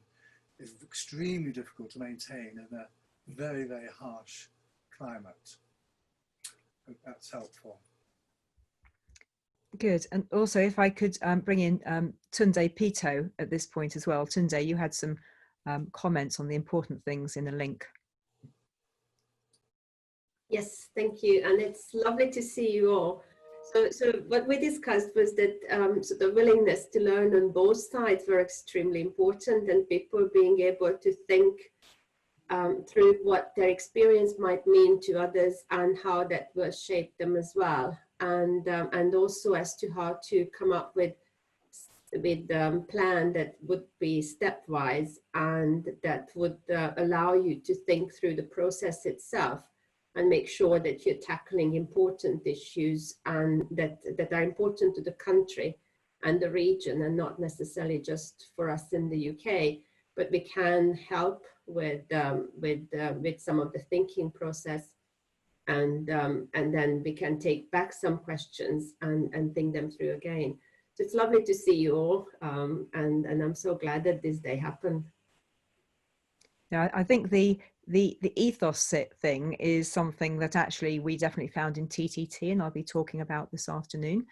is extremely difficult to maintain in a very, very harsh climate. Hope that's helpful. Good. And also, if I could bring in Tunde Pito at this point as well. Tunde, you had some comments on the important things in the link. Yes, thank you. And it's lovely to see you all. So what we discussed was that so the willingness to learn on both sides were extremely important, and people being able to think through what their experience might mean to others and how that will shape them as well. And also as to how to come up with plan that would be stepwise and that would allow you to think through the process itself and make sure that you're tackling important issues and that are important to the country and the region, and not necessarily just for us in the UK, but we can help with some of the thinking process, and then we can take back some questions and think them through again. So it's lovely to see you all, and I'm so glad that this day happened. Yeah, I think the ethos thing is something that actually we definitely found in TTT, and I'll be talking about this afternoon.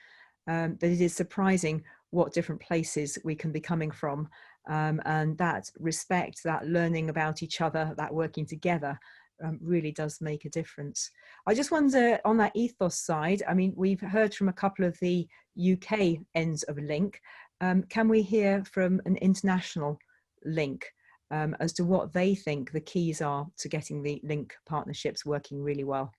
But it is surprising what different places we can be coming from, and that respect, that learning about each other, that working together really does make a difference. I just wonder, on that ethos side, I mean, we've heard from a couple of the UK ends of Link. Can we hear from an international link as to what they think the keys are to getting the Link partnerships working really well?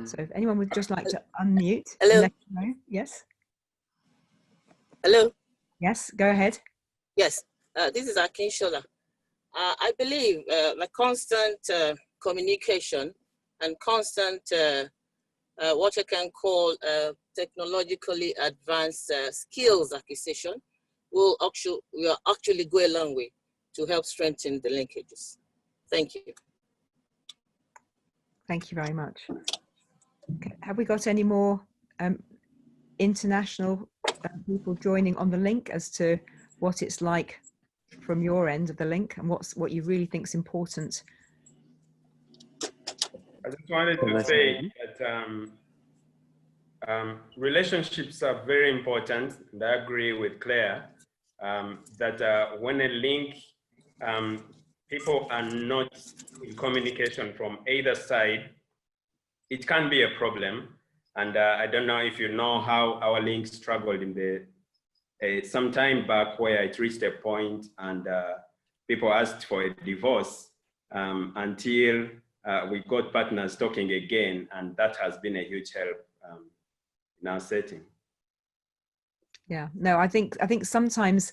So if anyone would just like to unmute. Hello. Let me know. Yes. Hello. Yes, go ahead. Yes, this is Akinshola. I believe the constant communication and constant what I can call technologically advanced skills acquisition will actually go a long way to help strengthen the linkages. Thank you. Thank you very much. Okay. Have we got any more international people joining on the link as to what it's like from your end of the link and what you really think is important? I just wanted to say that relationships are very important, and I agree with Claire that when a link, people are not in communication from either side, it can be a problem. And I don't know if you know how our link struggled in the some time back, where it reached a point and people asked for a divorce until we got partners talking again, and that has been a huge help in our setting. Yeah, no, I think sometimes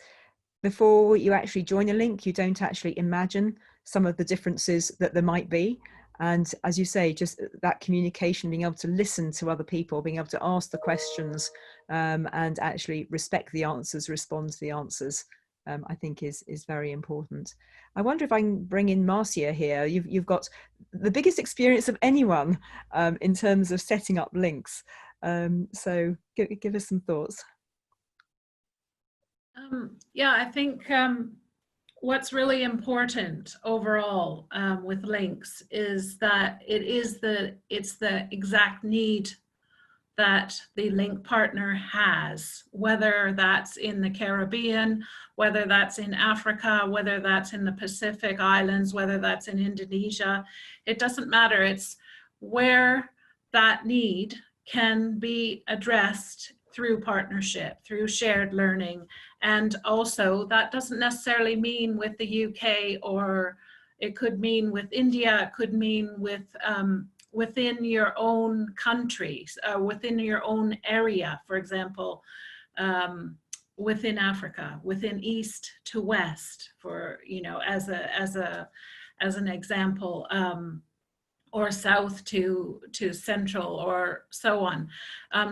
before you actually join a link, you don't actually imagine some of the differences that there might be. And as you say, just that communication, being able to listen to other people, being able to ask the questions and actually respect the answers, respond to the answers, I think is very important. I wonder if I can bring in Marcia here. You've got the biggest experience of anyone in terms of setting up links. So give us some thoughts. Yeah, I think what's really important overall with links is that it's the exact need that the link partner has, whether that's in the Caribbean, whether that's in Africa, whether that's in the Pacific Islands, whether that's in Indonesia. It doesn't matter. It's where that need can be addressed through partnership, through shared learning. And also that doesn't necessarily mean with the UK, or it could mean with India, it could mean with within your own countries, within your own area, for example, within Africa, within East to West, for, you know, as an example, or South to Central, or so on.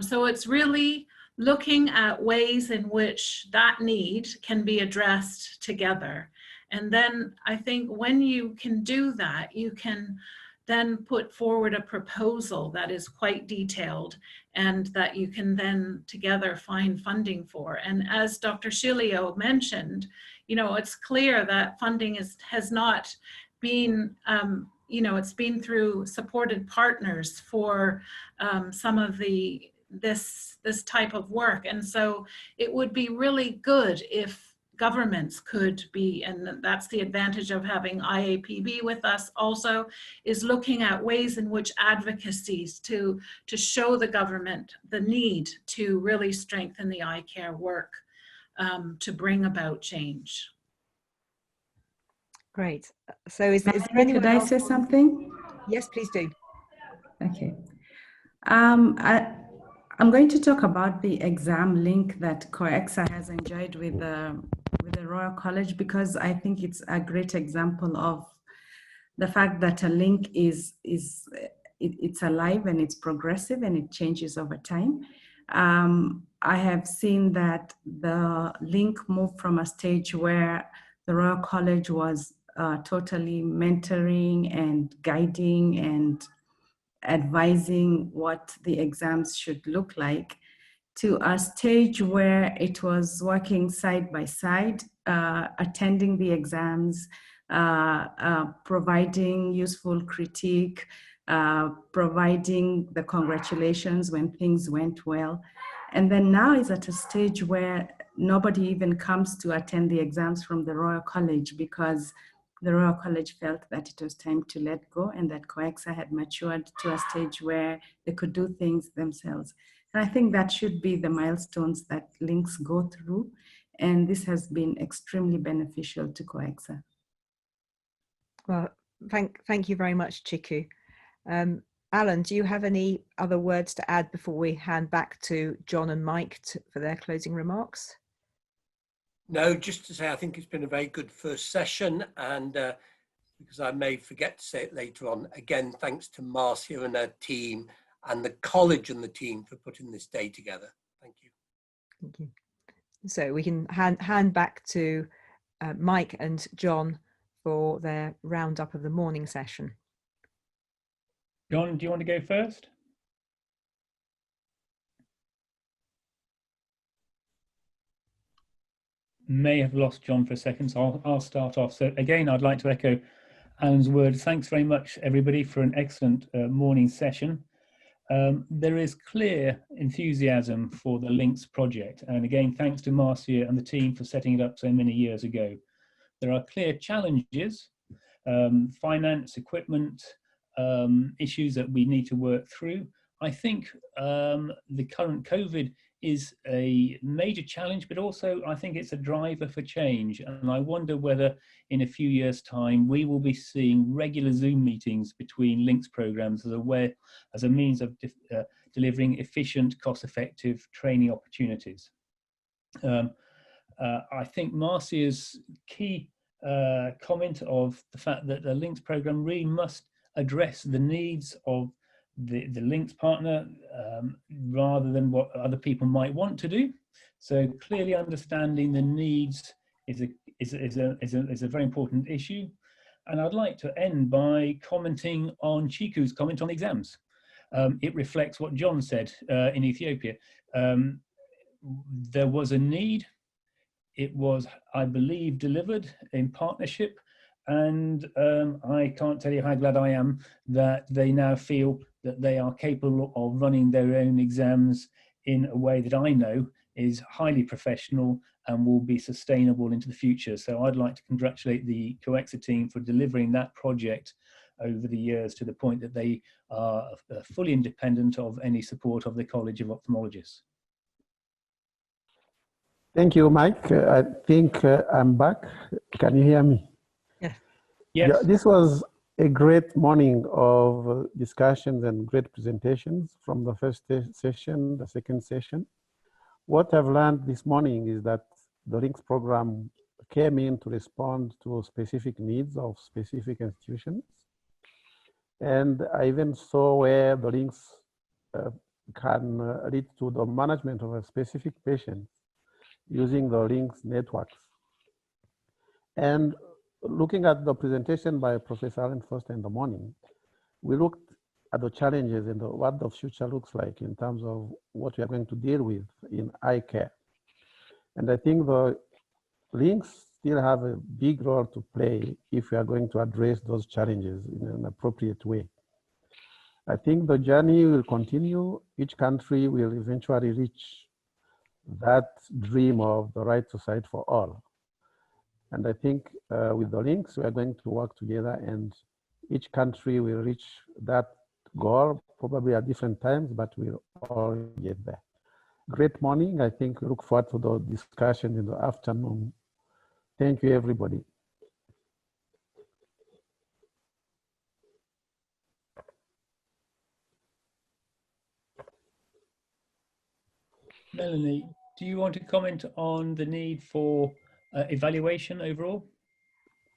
So it's really looking at ways in which that need can be addressed together. And then I think when you can do that, you can then put forward a proposal that is quite detailed and that you can then together find funding for. And as Dr. Shilio mentioned, you know, it's clear that funding has not been, you know, it's been through supported partners for some of this type of work. And so it would be really good if governments could be, and that's the advantage of having IAPB with us also, is looking at ways in which advocacies to show the government the need to really strengthen the eye care work to bring about change. Great. So is there anyone Could I else? say something? Yes, please do. Okay. I'm going to talk about the exam link that COEXA has enjoyed with the Royal College, because I think it's a great example of the fact that a link it's alive and it's progressive and it changes over time. I have seen that the link moved from a stage where the Royal College was totally mentoring and guiding and advising what the exams should look like, to a stage where it was working side by side, attending the exams, providing useful critique, providing the congratulations when things went well. And then now it's at a stage where nobody even comes to attend the exams from the Royal College, because the Royal College felt that it was time to let go and that COEXA had matured to a stage where they could do things themselves. And I think that should be the milestones that links go through. And this has been extremely beneficial to COEXA. Well, thank you very much, Chiku. Alan, do you have any other words to add before we hand back to John and Mike for their closing remarks? No, just to say, I think it's been a very good first session, and because I may forget to say it later on, again, thanks to Marcia and her team and the college and the team for putting this day together. Thank you. Thank you. So we can hand back to Mike and John for their roundup of the morning session. John, do you want to go first? may have lost John for a second, so I'll start off. So again, I'd like to echo Alan's words. Thanks very much, everybody, for an excellent morning session. There is clear enthusiasm for the LINKS project. And again, thanks to Marcia and the team for setting it up so many years ago. There are clear challenges, finance, equipment, issues that we need to work through. I think the current COVID is a major challenge, but also I think it's a driver for change. And I wonder whether in a few years' time, we will be seeing regular Zoom meetings between LINKS programs as a means of delivering efficient, cost-effective training opportunities. I think Marcia's key comment of the fact that the LINKS program really must address the needs of the LINKS partner rather than what other people might want to do. So clearly understanding the needs is a very important issue. And I'd like to end by commenting on Chiku's comment on exams. It reflects what John said in Ethiopia. There was a need. It was, I believe, delivered in partnership. And I can't tell you how glad I am that they now feel that they are capable of running their own exams in a way that I know is highly professional and will be sustainable into the future. So I'd like to congratulate the COEXA team for delivering that project over the years to the point that they are fully independent of any support of the College of Ophthalmologists. Thank you, Mike. I think I'm back. Can you hear me? Yeah. Yes. Yeah, this was a great morning of discussions and great presentations from the first session, the second session. What I've learned this morning is that the LINKS program came in to respond to specific needs of specific institutions. And I even saw where the LINKS can lead to the management of a specific patient using the LINKS networks. And looking at the presentation by Professor Alan Foster in the morning, we looked at the challenges and what the future looks like in terms of what we are going to deal with in eye care. And I think the LINKS still have a big role to play if we are going to address those challenges in an appropriate way. I think the journey will continue. Each country will eventually reach that dream of the right to sight for all. And I think with the LINKS, we are going to work together and each country will reach that goal, probably at different times, but we'll all get there. Great morning. I think we look forward to the discussion in the afternoon. Thank you, everybody. Melanie, do you want to comment on the need for evaluation overall?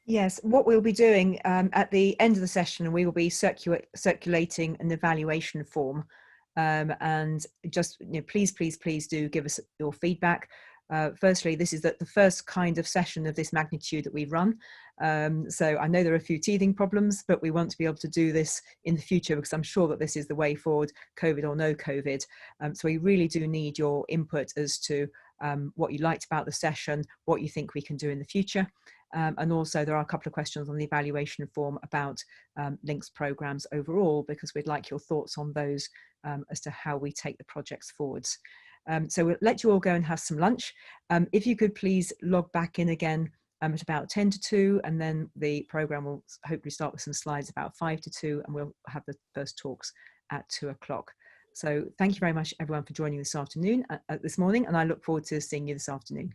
Yes, what we'll be doing at the end of the session, we will be circulating an evaluation form. And just, please do give us your feedback. Firstly, this is the first kind of session of this magnitude that we've run. So I know there are a few teething problems, but we want to be able to do this in the future because I'm sure that this is the way forward, COVID or no COVID. So we really do need your input as to what you liked about the session, what you think we can do in the future. And also there are a couple of questions on the evaluation form about LINKS programs overall, because we'd like your thoughts on those as to how we take the projects forwards. So we'll let you all go and have some lunch. If you could please log back in again at about 10 to 2, and then the program will hopefully start with some slides about 5 to 2, and we'll have the first talks at 2 o'clock. So thank you very much, everyone, for joining this afternoon, this morning, and I look forward to seeing you this afternoon.